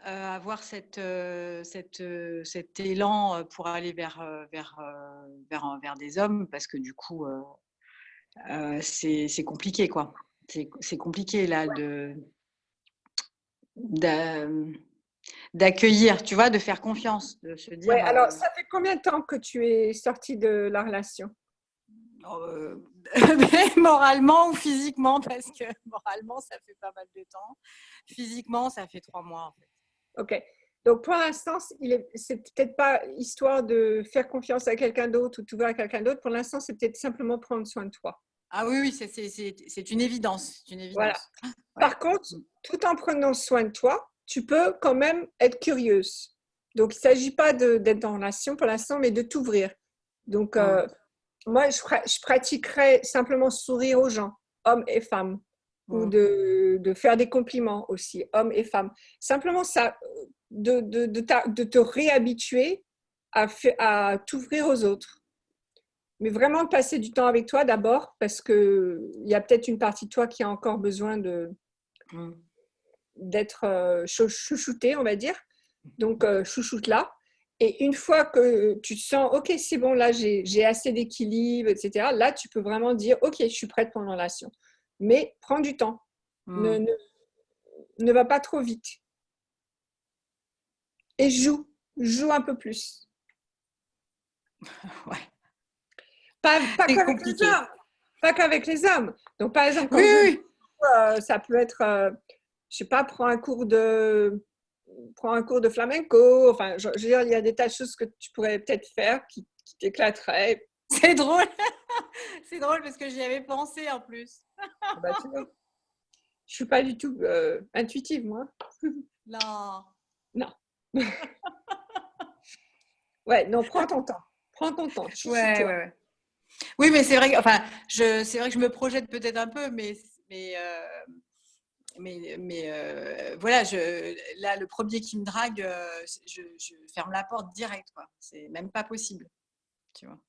avoir cet élan, pour aller vers des hommes parce que du coup, c'est compliqué, quoi. C'est compliqué là d'a d'accueillir, tu vois? De faire confiance, de se Ouais, dire, alors ça fait combien de temps que tu es sortie de la relation? heu, moralement ou physiquement? Parce que moralement, ça fait pas mal de temps. Physiquement, ça fait 3 mois, en fait. Ok. Donc pour l'instant, c'est peut-être pas histoire de faire confiance à quelqu'un d'autre ou t'ouvrir à quelqu'un d'autre. Pour l'instant, c'est peut-être simplement prendre soin de toi. Ah oui, oui, c'est une évidence, c'est une Voilà. évidence. Ouais. Par contre, tout en prenant soin de toi, tu peux quand même être curieuse. Donc il ne s'agit pas d'être en relation pour l'instant, mais de t'ouvrir. Donc Mmh. moi, je pratiquerais simplement sourire aux gens, hommes et femmes, ou Mmh. de faire des compliments aussi, hommes et femmes. Simplement ça, de te réhabituer à t'ouvrir aux autres. Mais vraiment de passer du temps avec toi d'abord, parce qu'il y a peut-être une partie de toi qui a encore besoin Mmh. d'être chouchoutée, on va dire. Donc, chouchoute-la. Et une fois que tu te sens, OK, c'est bon, là, j'ai assez d'équilibre, etc., là, tu peux vraiment dire, OK, je suis prête pour une relation. Mais prends du temps. Ne, Mmh. ne, ne va pas trop vite. Et joue un peu plus. Ouais, Pas c'est qu'avec les compliqué. hommes. Pas qu'avec les hommes. Donc, par exemple, Oui, quand je oui, ça peut être, je sais pas, prends un cours de flamenco. Enfin, je veux dire, il y a des tas de choses que tu pourrais peut-être faire qui t'éclateraient. c'est drôle. C'est drôle parce que j'y avais pensé en plus. Bah, tu vois, je suis pas du tout intuitive, moi. Non. Non. Ouais, non, prends ton temps. Prends ton temps. Ouais, ouais, Chouchoute-toi. ouais. Oui, mais c'est vrai que, enfin, c'est vrai que je me projette peut-être un peu, voilà, là, le premier qui me drague, je ferme la porte direct, quoi. C'est même pas possible, tu vois.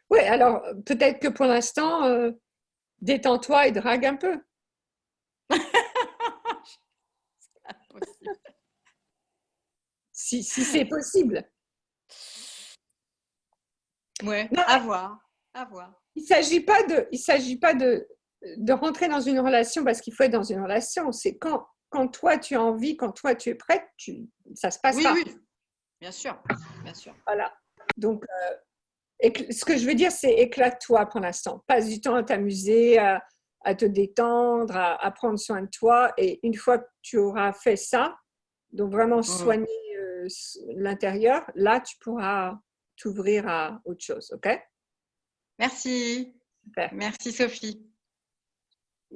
Ouais, alors peut-être que pour l'instant, détends-toi et drague un peu. Pas possible. Si c'est possible. Ouais, Non, à voir. À voir. il ne s'agit pas de rentrer dans une relation parce qu'il faut être dans une relation. C'est quand toi tu as envie, quand toi tu es prête, ça se Oui, passera. oui, bien sûr. Bien sûr. Voilà. Donc, ce que je veux dire, c'est éclate-toi pour l'instant. Passe du temps à t'amuser, à te détendre, à prendre soin de toi. Et une fois que tu auras fait ça, donc vraiment soigner l'intérieur, là, tu pourras t'ouvrir à autre chose. OK? Merci. Super. Merci, Sophie.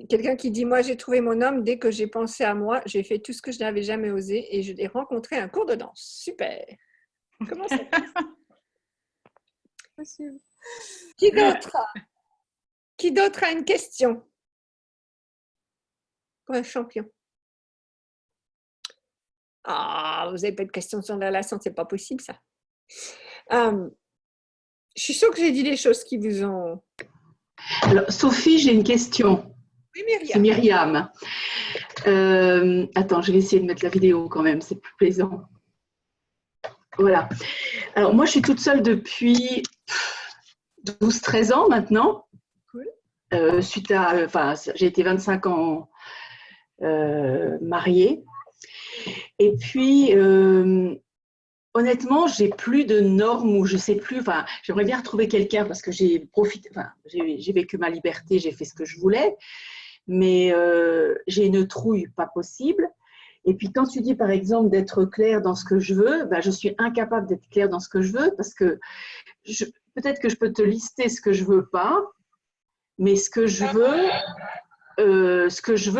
Quelqu'un qui dit, moi, j'ai trouvé mon homme dès que j'ai pensé à moi. J'ai fait tout ce que je n'avais jamais osé et je l'ai rencontré à un cours de danse. Super. Comment ça Possible. Qui d'autre a une question pour un champion? Ah, vous n'avez pas de questions sur la relation, c'est pas possible ça. Je suis sûre que j'ai dit des choses qui vous ont... Alors, Sophie, j'ai une question. Oui, C'est Myriam. Myriam. Attends, je vais essayer de mettre la vidéo quand même, c'est plus plaisant. Voilà. Alors, moi, je suis toute seule depuis 12-13 ans maintenant. Cool. Suite à, j'ai été 25 ans mariée. Et puis, honnêtement, j'ai plus de normes ou je sais plus. Enfin, j'aimerais bien retrouver quelqu'un parce que j'ai profité. Enfin, j'ai vécu ma liberté, j'ai fait ce que je voulais, mais j'ai une trouille pas possible. Et puis, quand tu dis, par exemple, d'être claire dans ce que je veux, ben, je suis incapable d'être claire dans ce que je veux parce que peut-être que je peux te lister ce que je veux pas, mais ce que je veux,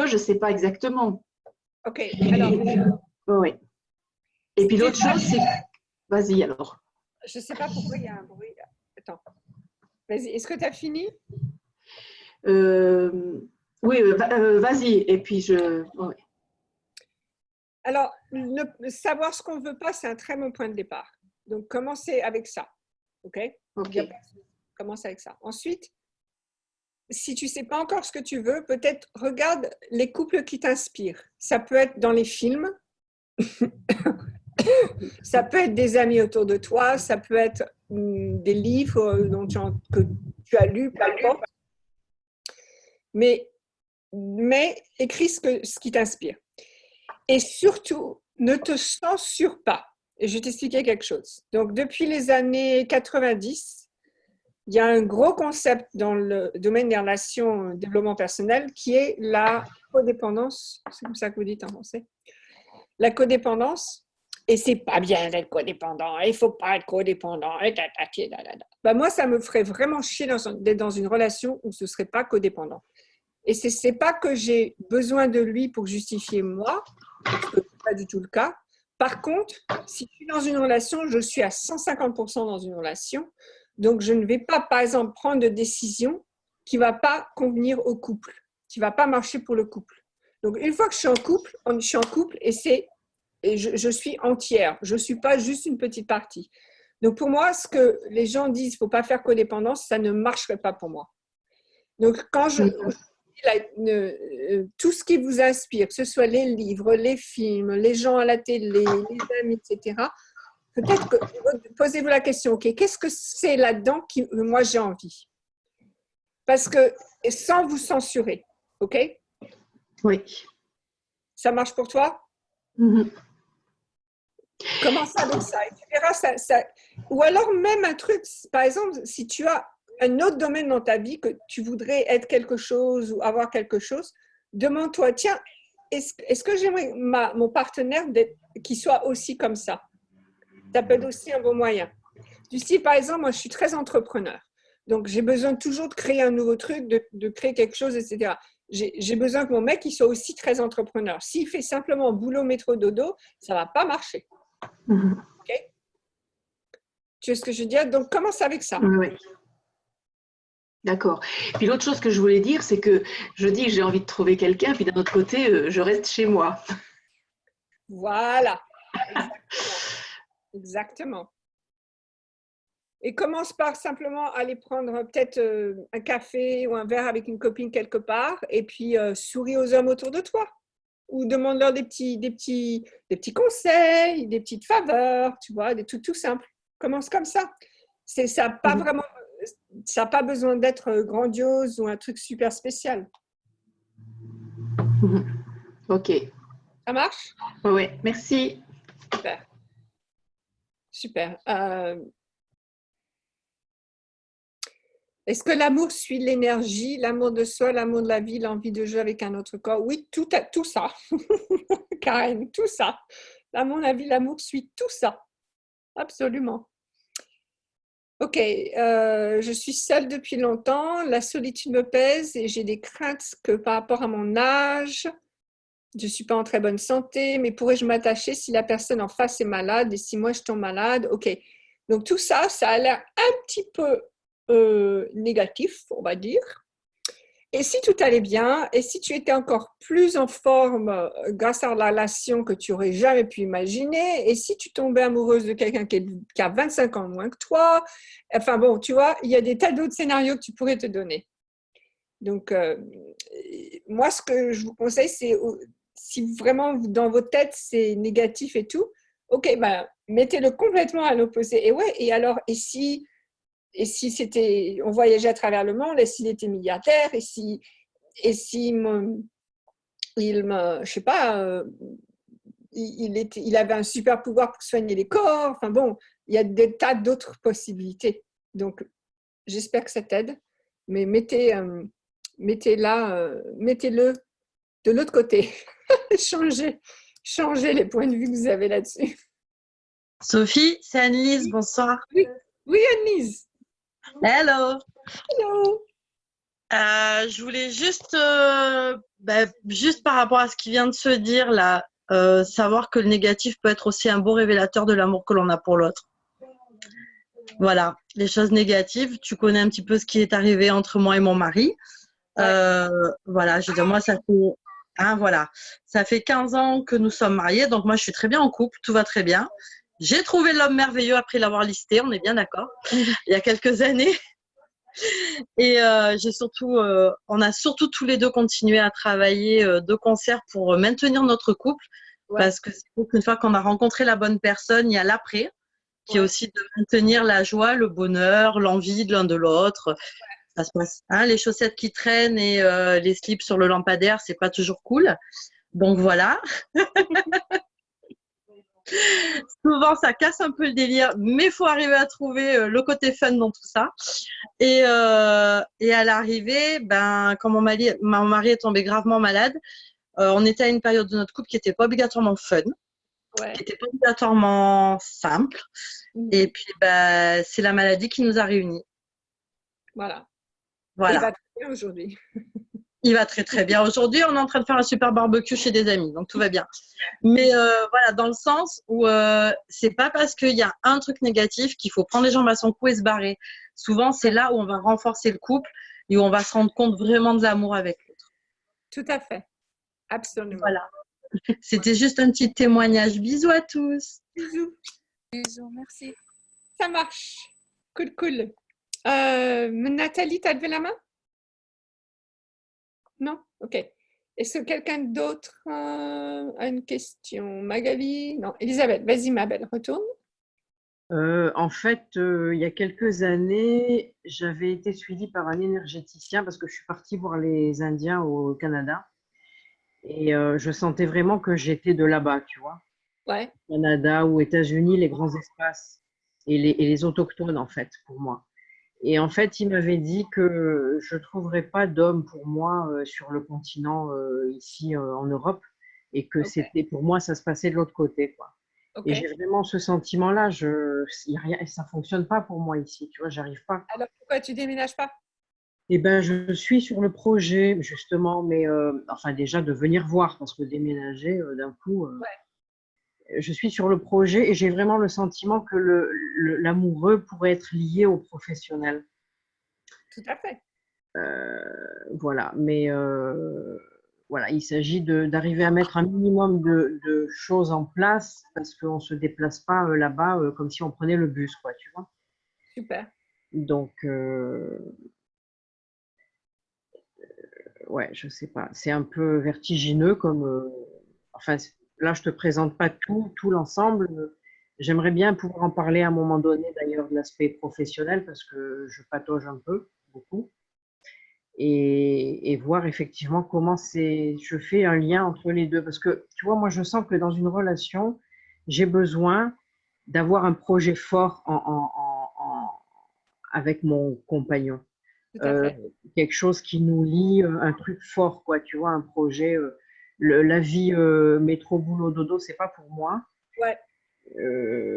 je sais pas exactement. Ok, alors... Oui. Et puis l'autre chose, c'est... Vas-y alors. Je ne sais pas pourquoi il y a un bruit. Attends. Vas-y, est-ce que tu as fini? Oui, vas-y. Et puis oui. Alors, savoir ce qu'on ne veut pas, c'est un très bon point de départ. Donc, commencez avec ça. OK? Commence avec ça. Ensuite, si tu ne sais pas encore ce que tu veux, peut-être regarde les couples qui t'inspirent. Ça peut être dans les films. Ça peut être des amis autour de toi. Ça peut être des livres que tu as lus, peu importe. Mais écris ce qui t'inspire. Et surtout, ne te censure pas. Et je vais t'expliquer quelque chose. Donc, depuis les années 90, il y a un gros concept dans le domaine des relations développement personnel qui est la codépendance. C'est comme ça que vous dites en français. La codépendance. Et c'est pas bien d'être codépendant. Il faut pas être codépendant. Ben moi, ça me ferait vraiment chier d'être dans une relation où ce serait pas codépendant. Et c'est pas que j'ai besoin de lui pour justifier moi, parce que c'est pas du tout le cas. Par contre, si je suis dans une relation, je suis à 150% dans une relation. Donc, je ne vais pas, par exemple, prendre de décision qui ne va pas convenir au couple, qui ne va pas marcher pour le couple. Donc, une fois que je suis en couple et je suis entière. Je ne suis pas juste une petite partie. Donc, pour moi, ce que les gens disent, il ne faut pas faire codépendance, ça ne marcherait pas pour moi. Donc, quand tout ce qui vous inspire, que ce soit les livres, les films, les gens à la télé, les amis, etc., peut-être que posez-vous la question, ok, qu'est-ce que c'est là-dedans que moi j'ai envie? Parce que sans vous censurer, ok? Oui. Ça marche pour toi? Commence avec ça et tu verras ça. Ou alors même un truc, par exemple, si tu as un autre domaine dans ta vie que tu voudrais être quelque chose ou avoir quelque chose, demande-toi, tiens, est-ce que j'aimerais mon partenaire qu'il soit aussi comme ça? Ça peut être aussi un bon moyen. Du style, par exemple, moi, je suis très entrepreneur. Donc, j'ai besoin toujours de créer un nouveau truc, de créer quelque chose, etc. J'ai besoin que mon mec, il soit aussi très entrepreneur. S'il fait simplement boulot, métro, dodo, ça ne va pas marcher. OK? Tu vois ce que je veux dire? Donc, commence avec ça. Oui. D'accord. Puis l'autre chose que je voulais dire, c'est que je dis que j'ai envie de trouver quelqu'un, puis d'un autre côté, je reste chez moi. Voilà. Exactement. Et commence par simplement aller prendre peut-être un café ou un verre avec une copine quelque part et puis souris aux hommes autour de toi. Ou demande-leur des petits conseils, des petites faveurs, tu vois, des trucs tout simples. Commence comme ça. Ça n'a pas vraiment, ça a pas besoin d'être grandiose ou un truc super spécial. Ok. Ça marche? Oui, merci. Super. Super. Est-ce que l'amour suit l'énergie, l'amour de soi, l'amour de la vie, l'envie de jouer avec un autre corps? Oui, tout ça. Karen, tout ça. L'amour, la vie, l'amour suit tout ça. Absolument. Ok, je suis seule depuis longtemps, la solitude me pèse et j'ai des craintes que par rapport à mon âge, je ne suis pas en très bonne santé, mais pourrais-je m'attacher si la personne en face est malade et si moi je tombe malade? Ok, donc tout ça, ça a l'air un petit peu négatif, on va dire. Et si tout allait bien, et si tu étais encore plus en forme grâce à la relation que tu aurais jamais pu imaginer, et si tu tombais amoureuse de quelqu'un qui a 25 ans de moins que toi, enfin bon, tu vois, il y a des tas d'autres scénarios que tu pourrais te donner. Donc, moi, ce que je vous conseille, c'est si vraiment dans votre tête c'est négatif et tout, ok, ben, mettez-le complètement à l'opposé. Et ouais, et alors, et si c'était, on voyageait à travers le monde, et s'il était milliardaire, et si je sais pas, il avait un super pouvoir pour soigner les corps. Enfin bon, il y a des tas d'autres possibilités. Donc, j'espère que ça t'aide. Mais mettez-le de l'autre côté. changez les points de vue que vous avez là-dessus. Sophie, c'est Annelise, bonsoir. Oui, oui, Annelise. Hello. Hello. Je voulais juste, juste par rapport à ce qui vient de se dire là, savoir que le négatif peut être aussi un beau révélateur de l'amour que l'on a pour l'autre. Voilà, les choses négatives, tu connais un petit peu ce qui est arrivé entre moi et mon mari. Voilà, je veux dire, moi, ça fait 15 ans que nous sommes mariés, donc moi, je suis très bien en couple, tout va très bien. J'ai trouvé l'homme merveilleux après l'avoir listé, on est bien d'accord, il y a quelques années. Et on a surtout tous les deux continué à travailler de concert pour maintenir notre couple, parce que c'est qu'une fois qu'on a rencontré la bonne personne, il y a l'après, qui est aussi de maintenir la joie, le bonheur, l'envie de l'un de l'autre. Ça se passe, hein, les chaussettes qui traînent et les slips sur le lampadaire, c'est pas toujours cool. Donc voilà. Souvent, ça casse un peu le délire, mais il faut arriver à trouver le côté fun dans tout ça. Et à l'arrivée, quand mon mari est tombé gravement malade, on était à une période de notre couple qui n'était pas obligatoirement fun, qui n'était pas obligatoirement simple. Et puis, c'est la maladie qui nous a réunis. Voilà. Voilà. Il va très bien aujourd'hui. Il va très très bien. Aujourd'hui, on est en train de faire un super barbecue chez des amis, donc tout va bien. Mais voilà, dans le sens où c'est pas parce qu'il y a un truc négatif qu'il faut prendre les jambes à son cou et se barrer. Souvent, c'est là où on va renforcer le couple et où on va se rendre compte vraiment de l'amour avec l'autre. Tout à fait. Absolument. Voilà. C'était juste un petit témoignage. Bisous à tous. Bisous. Bisous, merci. Ça marche. Cool, cool. Nathalie, tu as levé la main? Non? Ok. Est-ce que quelqu'un d'autre a une question? Magali? Non. Elisabeth, vas-y, ma belle, retourne. En fait, il y a quelques années, j'avais été suivie par un énergéticien parce que je suis partie voir les Indiens au Canada et je sentais vraiment que j'étais de là-bas, tu vois. Ouais. Canada ou États-Unis, les grands espaces et les autochtones, en fait, pour moi. Et en fait, il m'avait dit que je ne trouverais pas d'homme pour moi sur le continent ici en Europe et que c'était pour moi, ça se passait de l'autre côté, quoi. Et j'ai vraiment ce sentiment-là, ça fonctionne pas pour moi ici, tu vois, j'arrive pas. Alors pourquoi tu déménages pas? Eh ben, je suis sur le projet justement, mais enfin déjà de venir voir parce que déménager d'un coup. Je suis sur le projet et j'ai vraiment le sentiment que l'amoureux pourrait être lié au professionnel. Tout à fait. Voilà, mais voilà, il s'agit d'arriver à mettre un minimum de choses en place parce qu'on ne se déplace pas là-bas comme si on prenait le bus, quoi, tu vois. Super. Donc, ouais, je sais pas, c'est un peu vertigineux comme. Enfin, là, je te présente pas tout l'ensemble. J'aimerais bien pouvoir en parler à un moment donné, d'ailleurs, de l'aspect professionnel, parce que je patauge un peu, beaucoup, et voir effectivement comment je fais un lien entre les deux. Parce que, tu vois, moi, je sens que dans une relation, j'ai besoin d'avoir un projet fort avec mon compagnon. Tout à fait. Quelque chose qui nous lie, un truc fort, quoi, tu vois, un projet. La vie métro, boulot, dodo, c'est pas pour moi. Ouais.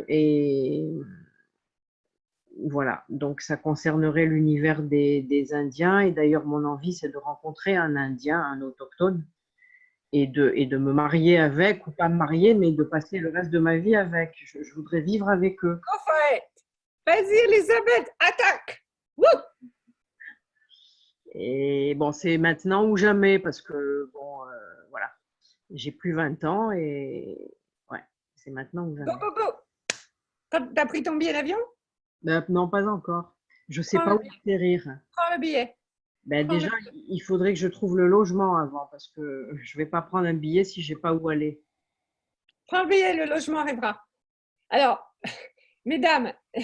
Et voilà, donc ça concernerait l'univers des Indiens. Et d'ailleurs, mon envie, c'est de rencontrer un Indien, un autochtone, et de me marier avec, ou pas me marier, mais de passer le reste de ma vie avec. Je voudrais vivre avec eux. Go for it. Vas-y, Elisabeth, attaque. Wouh! Et bon, c'est maintenant ou jamais, parce que, bon, voilà, j'ai plus 20 ans et ouais, c'est maintenant ou Go, jamais. go, go. T'as pris ton billet d'avion? Ben, non, pas encore. Je sais Prends pas le où billet. atterrir. Prends le billet. Ben, Prends le déjà, il faudrait que je trouve le logement avant, parce que je vais pas prendre un billet si j'ai pas où aller. Prends le billet, le logement arrivera. Alors, mesdames, je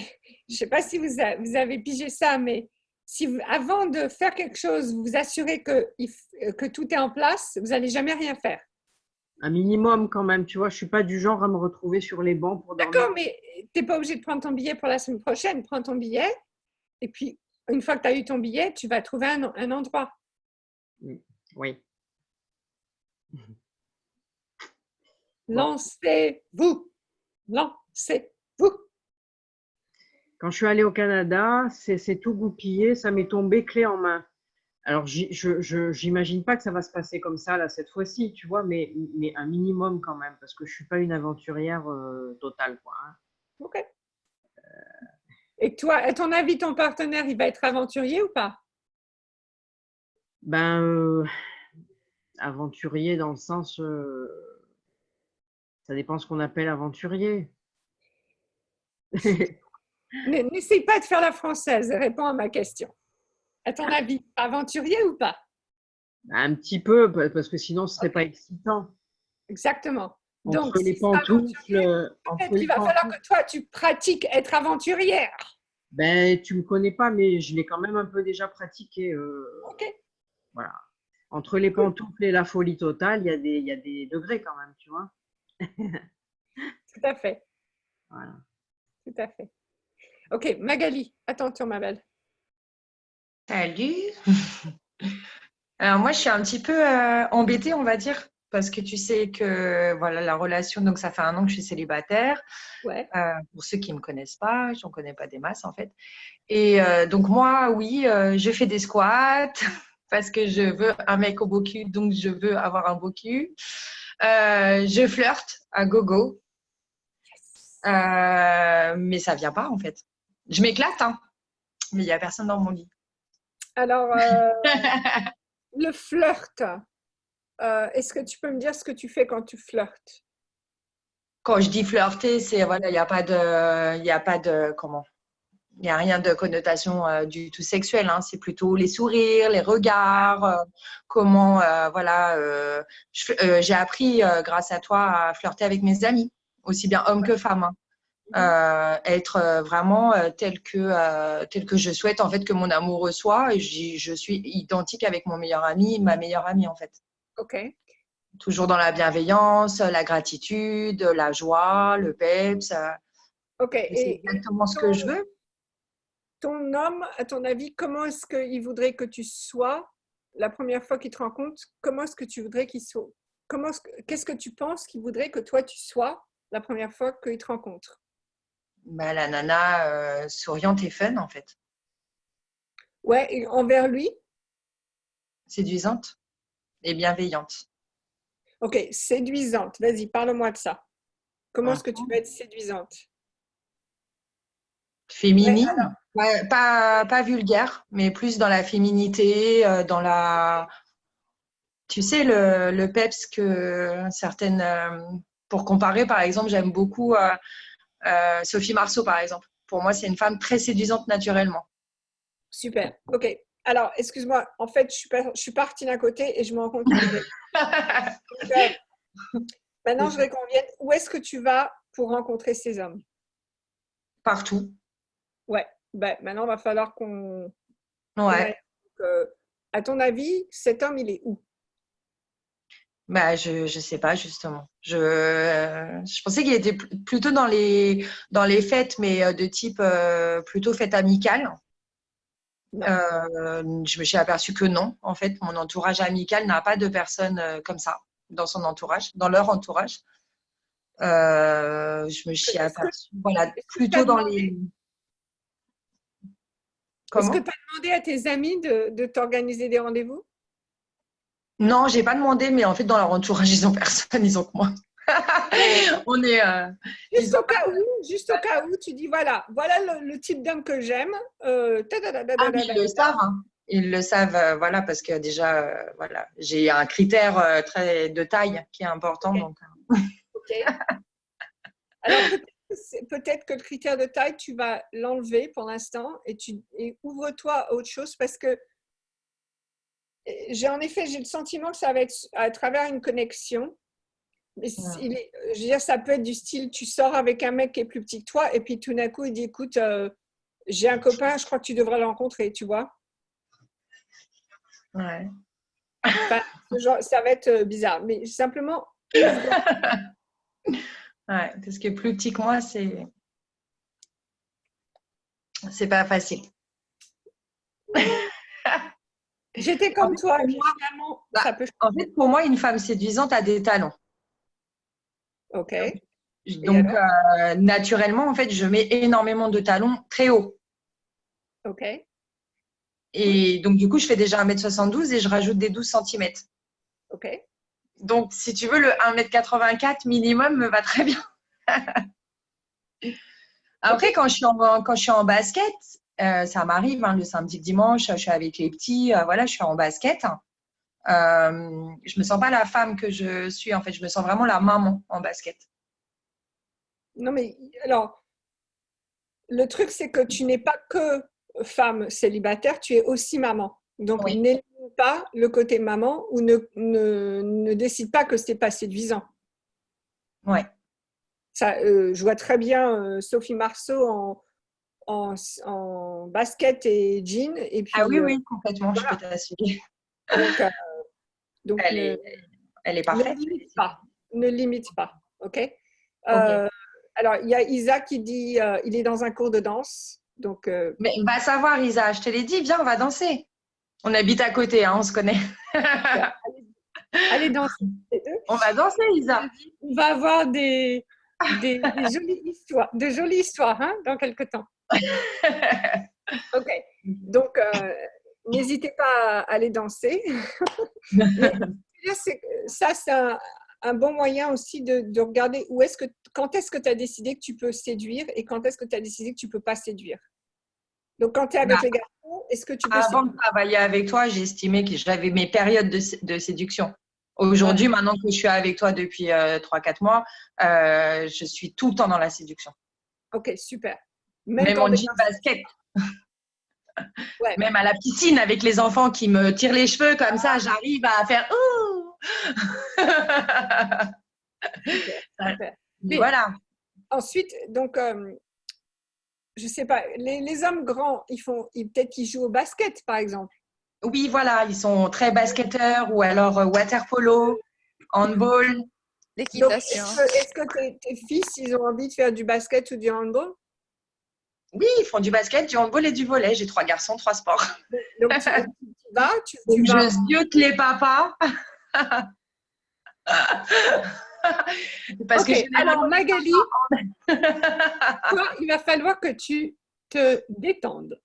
ne sais pas si vous avez pigé ça, mais si avant de faire quelque chose, vous vous assurez que tout est en place, vous n'allez jamais rien faire. Un minimum quand même, tu vois, je suis pas du genre à me retrouver sur les bancs pour dormir. D'accord, mais tu n'es pas obligé de prendre ton billet pour la semaine prochaine. Prends ton billet et puis, une fois que tu as eu ton billet, tu vas trouver un endroit. Oui. Lancez-vous. Lancez-vous. Quand je suis allée au Canada, c'est tout goupillé, ça m'est tombé clé en main. Alors, j'imagine pas que ça va se passer comme ça là cette fois-ci, tu vois, mais un minimum quand même, parce que je suis pas une aventurière totale, quoi. Hein. OK. Et toi, à ton avis, ton partenaire, il va être aventurier ou pas? Ben, aventurier dans le sens, ça dépend ce qu'on appelle aventurier. N'essaye pas de faire la française, réponds à ma question. À ton avis, aventurier ou pas? Un petit peu, parce que sinon ce serait pas excitant. Exactement. Donc, Entre les si c'est aventurier, pantoufles, peut-être qu'il va falloir que toi, tu pratiques être aventurière. ben tu me connais pas, mais je l'ai quand même un peu déjà pratiqué. OK, Voilà. Entre les cool. pantoufles et la folie totale, il y a des degrés quand même, tu vois. Tout à fait. Voilà. Tout à fait. OK, Magali, à ton tour, ma belle. Salut. Alors moi, je suis un petit peu embêtée, on va dire, parce que tu sais que voilà la relation, donc ça fait 1 an que je suis célibataire. Ouais. Pour ceux qui me connaissent pas, j'en connais pas des masses en fait. Et donc moi, oui, je fais des squats parce que je veux un mec au beau cul, donc je veux avoir un beau cul. Je flirte à gogo, mais ça vient pas en fait. Je m'éclate, hein, mais il y a personne dans mon lit. Alors, le flirt, est-ce que tu peux me dire ce que tu fais quand tu flirtes? Quand je dis flirter, c'est voilà, il n'y a pas de comment, il n'y a rien de connotation du tout sexuelle. Hein. C'est plutôt les sourires, les regards, comment voilà. J'ai appris grâce à toi à flirter avec mes amis, aussi bien hommes que femmes. Hein. Être vraiment tel que je souhaite en fait que mon amoureux soit. Et je suis identique avec mon meilleur ami, ma meilleure amie en fait. OK. Toujours dans la bienveillance, la gratitude, la joie, le peps. OK. C'est exactement ce que je veux. Ton homme, à ton avis, comment est-ce qu'il voudrait que tu sois la première fois qu'il te rencontre? Comment est-ce que tu voudrais qu'il soit? Qu'est-ce que tu penses qu'il voudrait que toi tu sois la première fois qu'il te rencontre? Bah, la nana souriante et fun en fait. Ouais, et envers lui? Séduisante et bienveillante. OK, séduisante. Vas-y, parle-moi de ça. Comment est-ce que tu peux être séduisante? Féminine, Ouais, pas vulgaire, mais plus dans la féminité, dans la… Tu sais, le peps que certaines… pour comparer, par exemple, j'aime beaucoup Sophie Marceau, par exemple. Pour moi, c'est une femme très séduisante naturellement. super. OK. Alors, excuse-moi, en fait, je suis partie d'un côté et je me rends compte que maintenant, je voudrais qu'on vienne. Où est-ce que tu vas pour rencontrer ces hommes? partout. Ouais. Ben, maintenant, il va falloir qu'on Ouais. à ton avis, cet homme, il est où? Bah, je sais pas justement. Je pensais qu'il était plutôt dans les fêtes, mais de type plutôt fête amicale. Non. Je me suis aperçue que non. En fait, mon entourage amical n'a pas de personnes comme ça dans son entourage, dans leur entourage. Je me suis Est-ce que aperçue, voilà, est-ce que tu plutôt as dans demandé, les. est-ce que Comment? tu as demandé à tes amis de t'organiser des rendez-vous? Non, j'ai pas demandé, mais en fait, dans leur entourage, ils ont personne, ils ont que moi. On est. Ils ont pas. Juste au cas où, tu dis voilà le type d'homme que j'aime. Ah oui, ils le savent, hein. Ils le savent, voilà, parce que déjà, voilà, j'ai un critère très de taille qui est important, Ok. donc. Ok. Alors peut-être que le critère de taille, tu vas l'enlever pour l'instant et ouvre-toi à autre chose parce que j'ai le sentiment que ça va être à travers une connexion. Mais je veux dire, ça peut être du style, tu sors avec un mec qui est plus petit que toi et puis tout d'un coup, il dit, écoute, j'ai un copain, je crois que tu devrais le rencontrer, tu vois. Ouais. Enfin, ça va être bizarre, mais simplement, ouvre. Ouais, parce que plus petit que moi, c'est pas facile. J'étais En comme fait, toi, pour et puis moi, finalement, bah, ça peut en fait, pour moi, une femme séduisante a des talents. Ok. Et Donc, alors? naturellement, en fait, je mets énormément de talons très hauts. Ok. Good. Et donc, du coup, je fais déjà 1,72 m et je rajoute des 12 centimètres. Ok. Donc, si tu veux, le 1,84 m minimum me va très bien. Après, Ok. quand je suis en basket, ça m'arrive, hein, le samedi, le dimanche, je suis avec les petits, voilà, je suis en basket. Je me sens pas la femme que je suis, en fait, je me sens vraiment la maman en basket. Non, mais alors, le truc, c'est que tu n'es pas que femme célibataire, tu es aussi maman. Donc, Oui, n'élimine pas le côté maman ou ne décide pas que ce n'est pas séduisant. ouais. Ça, je vois très bien Sophie Marceau en basket et jean. Et Ah oui, puis, oui, complètement, je peux voilà. t'assurer. Donc, donc Elle est, elle est ne parfaite. limite pas. Ne limite pas. OK? Ok. Alors, il y a Isa qui dit il est dans un cours de danse. Donc, Mais va savoir, Isa, je te l'ai dit, viens, on va danser. On habite à côté, hein, on se connaît. allez danser les deux. On va danser, Isa. On va avoir des jolies histoires hein, dans quelques temps. OK. Donc, n'hésitez pas à aller danser. Mais ça, c'est un bon moyen aussi de regarder quand est-ce que tu as décidé que tu peux séduire et quand est-ce que tu as décidé que tu ne peux pas séduire. Donc, quand tu es avec Bah, les garçons, est-ce que tu peux avant séduire? de travailler avec toi, j'estimais que j'avais mes périodes de séduction. Voilà. Aujourd'hui, maintenant que je suis avec toi depuis 3-4 mois, je suis tout le temps dans la séduction. OK, super. Même Même quand en les jean garçons. basket, Ouais, même à la piscine avec les enfants qui me tirent les cheveux comme ça, j'arrive à faire ouh. super, super. Mais Voilà. ensuite, donc, je sais pas, les hommes grands, peut-être qu'ils jouent au basket, par exemple. Oui, voilà, ils sont très basketteurs ou alors water polo, handball. Donc, L'équitation. est-ce que tes fils, ils ont envie de faire du basket ou du handball? Oui, ils font du basket, du handball et du volley. J'ai 3 garçons, 3 sports. Donc, tu vas, Donc, tu vas. je ziote les papas. Parce que OK, alors généralement, Magali, toi, il va falloir que tu te détendes.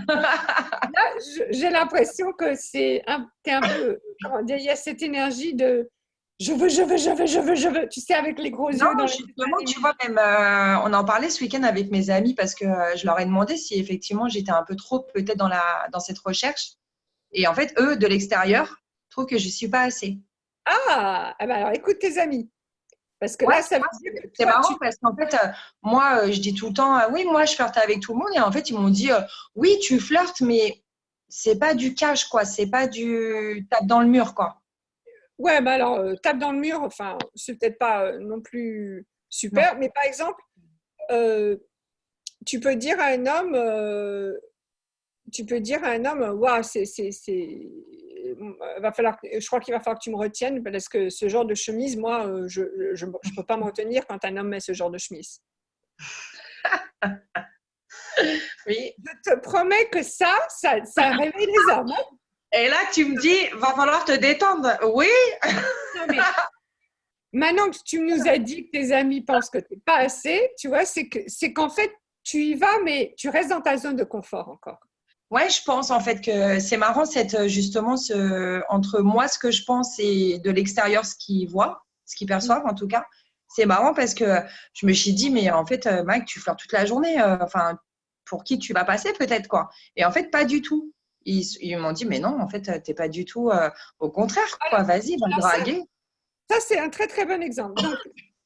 Là, j'ai l'impression que t'es un peu, comment dire, il y a cette énergie de je veux, je veux, je veux, je veux, je veux. Tu sais, avec les gros non, yeux dans les justement, tu vois, même on en parlait ce week-end avec mes amis parce que je leur ai demandé si effectivement j'étais un peu trop peut-être dans cette recherche. Et en fait, eux, de l'extérieur, trouvent que je ne suis pas assez. Ah ben alors écoute tes amis. Parce que Ouais, là, tu ça veut vois, dire que c'est toi, marrant parce qu'en fait, moi, je dis tout le temps, oui, moi, je flirte avec tout le monde. Et en fait, ils m'ont dit, oui, tu flirtes, mais c'est pas du cash, quoi. C'est pas du tape dans le mur, quoi. ouais, ben alors, tape dans le mur, enfin, c'est peut-être pas non plus Non. super, mais par exemple, euh, tu peux dire à un homme, waouh, je crois qu'il va falloir que tu me retiennes parce que ce genre de chemise, moi, je ne peux pas me retenir quand un homme met ce genre de chemise. Oui. Je te promets que ça réveille les hommes. Hein. Et là, tu me dis, va falloir te détendre. Oui. Non, mais maintenant que tu nous as dit que tes amis pensent que tu n'es pas assez, tu vois, c'est qu'en fait, tu y vas, mais tu restes dans ta zone de confort encore. Ouais, je pense en fait que c'est marrant justement entre moi ce que je pense et de l'extérieur ce qu'ils voient, ce qu'ils perçoivent en tout cas. C'est marrant parce que je me suis dit mais en fait Mike, tu flirtes toute la journée, enfin pour qui tu vas passer peut-être quoi. Et en fait pas du tout. Ils m'ont dit mais non en fait t'es pas du tout, au contraire quoi. Vas-y, va me draguer. Ça c'est un très très bon exemple. Donc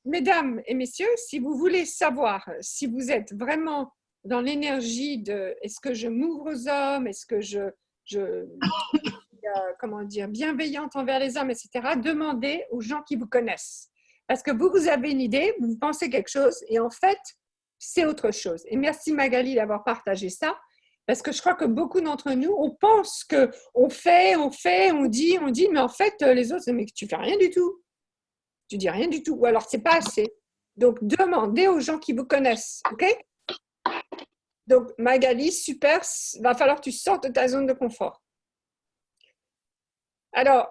mesdames et messieurs, si vous voulez savoir si vous êtes vraiment dans l'énergie de est-ce que je m'ouvre aux hommes, est-ce que je comment dire, bienveillante envers les hommes, etc., demandez aux gens qui vous connaissent. Parce que vous avez une idée, vous pensez quelque chose et en fait, c'est autre chose. Et merci Magali d'avoir partagé ça parce que je crois que beaucoup d'entre nous, on pense qu'on fait, on dit, mais en fait, les autres, mais tu fais rien du tout. Tu dis rien du tout ou alors c'est pas assez. Donc, demandez aux gens qui vous connaissent, ok ? Donc, Magali, super, va falloir que tu sortes de ta zone de confort. Alors,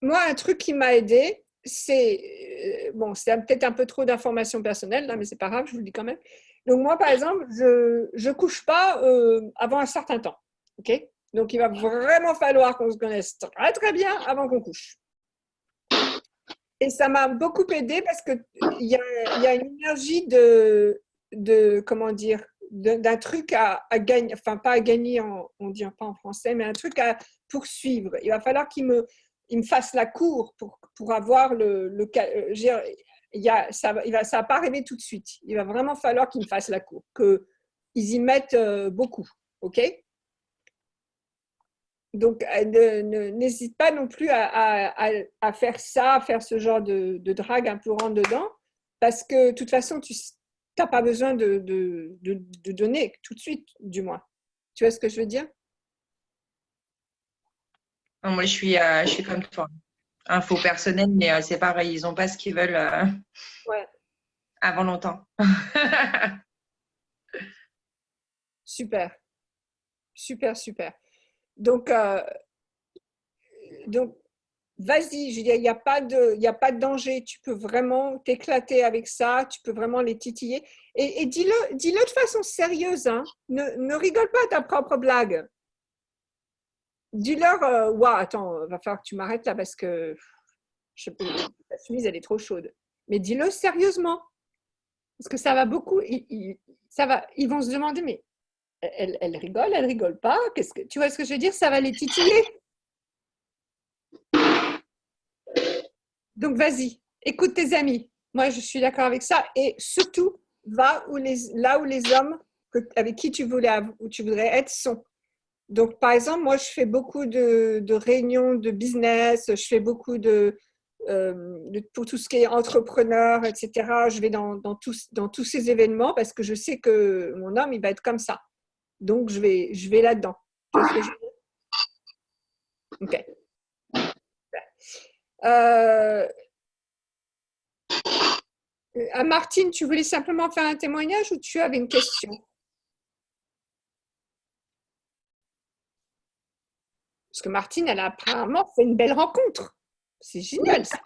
moi, un truc qui m'a aidé, c'est, c'est peut-être un peu trop d'informations personnelles, là, mais c'est pas grave, je vous le dis quand même. Donc, moi, par exemple, je ne couche pas avant un certain temps, ok ? Donc, il va vraiment falloir qu'on se connaisse très, très bien avant qu'on couche. Et ça m'a beaucoup aidé parce qu'il y a une énergie comment dire, d'un truc à gagner, enfin pas à gagner, on ne dit pas en français, mais un truc à poursuivre. Il va falloir qu'il me fasse la cour pour avoir ça va pas arriver tout de suite. Il va vraiment falloir qu'il me fasse la cour, qu'ils y mettent beaucoup, ok ? Donc, n'hésite pas non plus à faire ça, à faire ce genre de drague un peu rentre dedans, parce que de toute façon, tu n'as pas besoin de donner tout de suite, du moins. Tu vois ce que je veux dire ? Non, moi, je suis comme toi. Info personnelle, mais c'est pareil, ils n'ont pas ce qu'ils veulent Ouais. avant longtemps. Super. Super, super. Donc vas-y, il n'y a pas de danger. Tu peux vraiment t'éclater avec ça. Tu peux vraiment les titiller. Et dis-le de façon sérieuse. Hein. Ne rigole pas à ta propre blague. Dis-leur, attends, va falloir que tu m'arrêtes là parce que la chemise, elle est trop chaude. Mais dis-le sérieusement. Parce que ça va beaucoup. Ils vont se demander, mais elle rigole pas. Tu vois ce que je veux dire ? Ça va les titiller. Donc, vas-y, écoute tes amis. Moi, je suis d'accord avec ça. Et surtout, va là où les hommes avec qui tu voudrais être sont. Donc, par exemple, moi, je fais beaucoup de réunions de business. Je fais beaucoup pour tout ce qui est entrepreneur, etc. Je vais dans tous ces événements parce que je sais que mon homme, il va être comme ça. Donc, je vais là-dedans. Tu vois ce que je veux dire ? OK. Martine, tu voulais simplement faire un témoignage ou tu avais une question ? Parce que Martine, elle a apparemment fait une belle rencontre. C'est génial ça.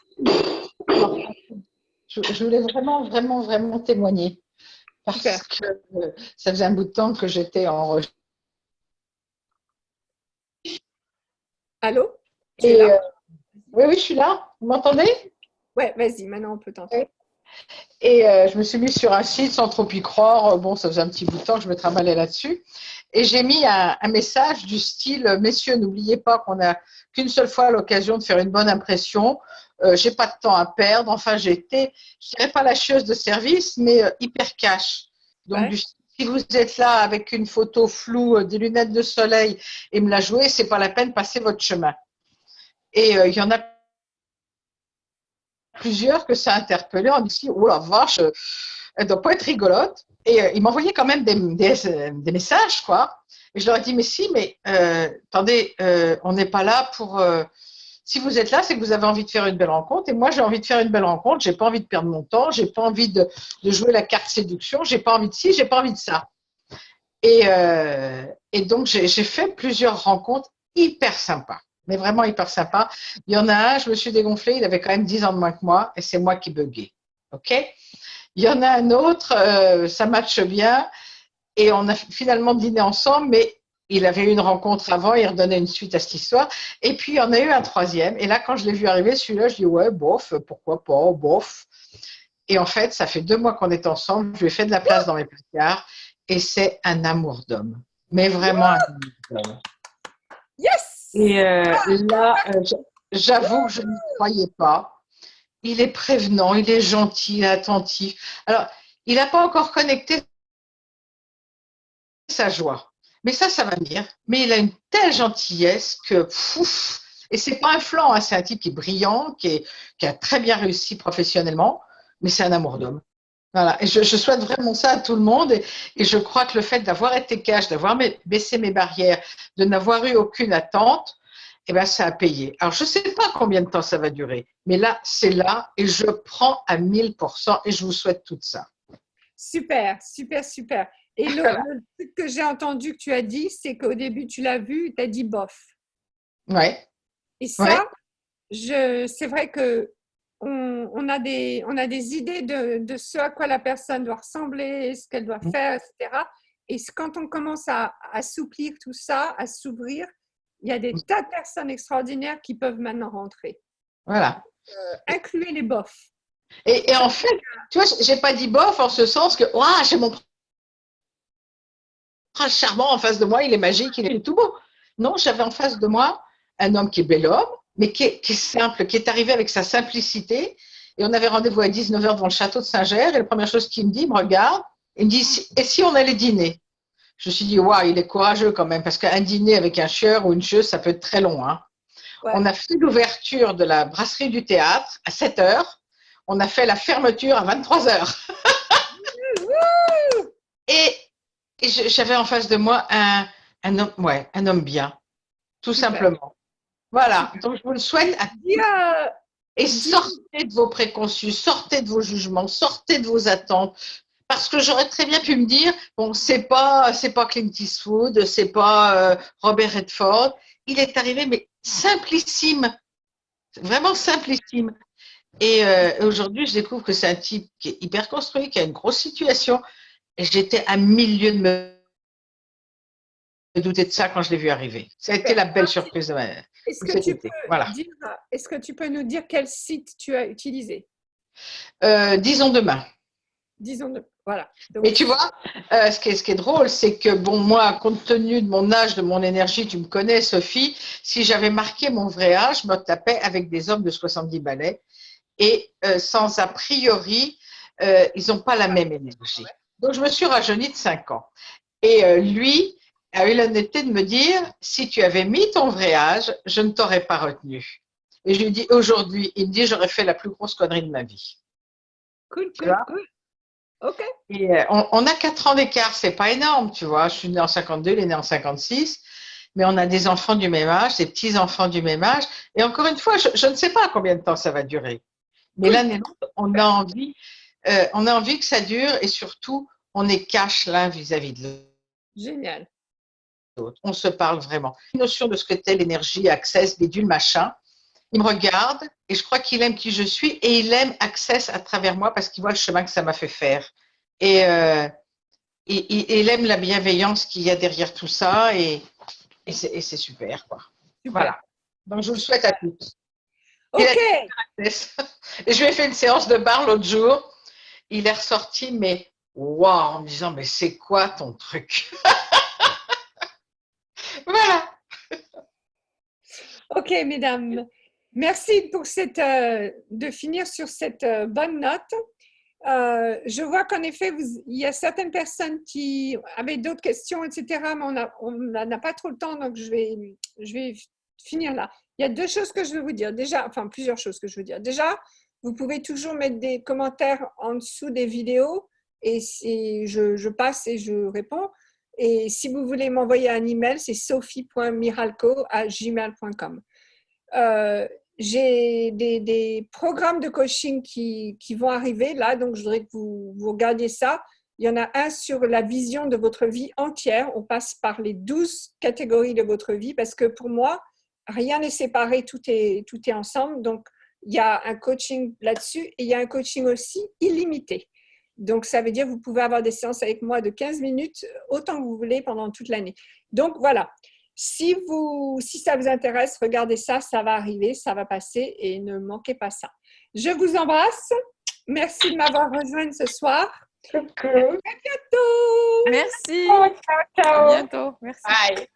Je voulais vraiment, vraiment, vraiment témoigner. Parce Super. que ça faisait un bout de temps que j'étais en recherche. Allô ? Oui, je suis là. Vous m'entendez ? Oui, vas-y, maintenant on peut t'entendre. Et je me suis mise sur un site sans trop y croire. Bon, ça faisait un petit bout de temps que je me travaillais là-dessus. Et j'ai mis un message du style « Messieurs, n'oubliez pas qu'on n'a qu'une seule fois l'occasion de faire une bonne impression. J'ai pas de temps à perdre. » Enfin, j'ai été, je dirais pas la chieuse de service, mais hyper cash. Donc, Ouais. si vous êtes là avec une photo floue, des lunettes de soleil et me la jouer, c'est pas la peine, passez votre chemin. Et il y en a plusieurs que ça a interpellé en disant « Oh la vache !» Elle doit pas être rigolote. Et ils m'envoyaient quand même des messages, quoi. Et je leur ai dit, mais si, mais attendez, on n'est pas là pour… si vous êtes là, c'est que vous avez envie de faire une belle rencontre. Et moi, j'ai envie de faire une belle rencontre. J'ai pas envie de perdre mon temps. J'ai pas envie de jouer la carte séduction. J'ai pas envie de ci, j'ai pas envie de ça. Et donc, j'ai fait plusieurs rencontres hyper sympas. Mais vraiment hyper sympas. Il y en a un, je me suis dégonflée, il avait quand même 10 ans de moins que moi. Et c'est moi qui buguais. OK? Il y en a un autre, ça matche bien. Et on a finalement dîné ensemble, mais il avait eu une rencontre avant, il redonnait une suite à cette histoire. Et puis, il y en a eu un troisième. Et là, quand je l'ai vu arriver, celui-là, je dis, ouais, bof, pourquoi pas, bof. Et en fait, ça fait 2 mois qu'on est ensemble. Je lui ai fait de la place dans mes placards. Et c'est un amour d'homme. Mais vraiment un amour d'homme. Yes! Et là, j'avoue que je n'y croyais pas. Il est prévenant, il est gentil, il est attentif. Alors, il n'a pas encore connecté sa joie. Mais ça va venir. Mais il a une telle gentillesse que, pouf, et c'est pas un flanc, hein, c'est un type qui est brillant, qui a très bien réussi professionnellement, mais c'est un amour d'homme. Voilà. Et je souhaite vraiment ça à tout le monde. Et je crois que le fait d'avoir été cash, d'avoir baissé mes barrières, de n'avoir eu aucune attente, eh ben, ça a payé. Alors, je ne sais pas combien de temps ça va durer, mais là, c'est là et je prends à 1000% et je vous souhaite tout ça. Super, super, super. Et Voilà. le truc que j'ai entendu que tu as dit, c'est qu'au début, tu l'as vu, tu as dit bof. Ouais. Et ça, c'est vrai que on a des idées de ce à quoi la personne doit ressembler, ce qu'elle doit faire, etc. Et quand on commence à assouplir tout ça, à s'ouvrir, il y a des tas de personnes extraordinaires qui peuvent maintenant rentrer. Voilà. Incluez les bofs. Et en fait, tu vois, j'ai pas dit bof en ce sens que, ouah, j'ai mon prince charmant en face de moi, il est magique, il est tout beau. Non, j'avais en face de moi un homme qui est bel homme, mais qui est simple, qui est arrivé avec sa simplicité. Et on avait rendez-vous à 19h devant le château de Saint-Ger. Et la première chose qu'il me dit, il me regarde, il me dit, et si on allait dîner? Je me suis dit, waouh, il est courageux quand même, parce qu'un dîner avec un chieur ou une chieuse, ça peut être très long. Hein. Ouais. On a fait l'ouverture de la brasserie du théâtre à 7h. On a fait la fermeture à 23h. et j'avais en face de moi un homme bien, tout simplement. Voilà, donc je vous le souhaite à tous. Et sortez de vos préconçus, sortez de vos jugements, sortez de vos attentes. Parce que j'aurais très bien pu me dire, bon, c'est pas Clint Eastwood, c'est pas Robert Redford. Il est arrivé, mais simplissime, vraiment simplissime. Et aujourd'hui, je découvre que c'est un type qui est hyper construit, qui a une grosse situation. Et j'étais à 1000 lieues de me douter de ça quand je l'ai vu arriver. Ça a été la belle surprise de ma vie. Est-ce que tu peux nous dire quel site tu as utilisé? Disons demain. Disons demain, voilà. Donc, et tu vois, ce qui est drôle, c'est que, bon, moi, compte tenu de mon âge, de mon énergie, tu me connais, Sophie, si j'avais marqué mon vrai âge, je me tapais avec des hommes de 70 balais et sans a priori, ils n'ont pas la même énergie. Donc, je me suis rajeunie de 5 ans. Et lui a eu l'honnêteté de me dire, si tu avais mis ton vrai âge, je ne t'aurais pas retenu. Et je lui dis, aujourd'hui, il me dit, j'aurais fait la plus grosse connerie de ma vie. Cool. Ok. Et on a 4 ans d'écart, c'est pas énorme, tu vois. Je suis née en 52, il est né en 56, mais on a des enfants du même âge, des petits-enfants du même âge. Et encore une fois, je ne sais pas combien de temps ça va durer. Mais l'un et l'autre, on a envie que ça dure et surtout, on est cash l'un vis-à-vis de l'autre. Génial. On se parle vraiment. Une notion de ce que t'es, l'énergie, Access, bidule, machin. Il me regarde et je crois qu'il aime qui je suis et il aime Access à travers moi parce qu'il voit le chemin que ça m'a fait faire. Et il aime la bienveillance qu'il y a derrière tout ça et c'est super, quoi. Super. Voilà. Donc, je vous le souhaite à toutes. OK. Et je lui ai fait une séance de bar l'autre jour. Il est ressorti, mais waouh, en me disant, mais c'est quoi ton truc? Voilà. OK, mesdames. Merci pour de finir sur cette bonne note. Je vois qu'en effet, il y a certaines personnes qui avaient d'autres questions, etc. Mais on n'a pas trop le temps, donc je vais finir là. Il y a 2 choses que je veux vous dire. Déjà, enfin plusieurs choses que je veux dire. Déjà, vous pouvez toujours mettre des commentaires en dessous des vidéos. et je passe et je réponds. Et si vous voulez m'envoyer un email, c'est sophie.miralco@gmail.com. J'ai des programmes de coaching qui vont arriver là, donc je voudrais que vous regardiez ça. Il y en a un sur la vision de votre vie entière. On passe par les 12 catégories de votre vie parce que pour moi, rien n'est séparé, tout est ensemble. Donc, il y a un coaching là-dessus et il y a un coaching aussi illimité. Donc, ça veut dire que vous pouvez avoir des séances avec moi de 15 minutes, autant que vous voulez pendant toute l'année. Donc, voilà. Si ça vous intéresse, regardez ça, ça va arriver, ça va passer et ne manquez pas ça. Je vous embrasse. Merci de m'avoir rejoint ce soir. Coucou. À bientôt. Merci. Ciao, ciao. À bientôt. Merci. Bye.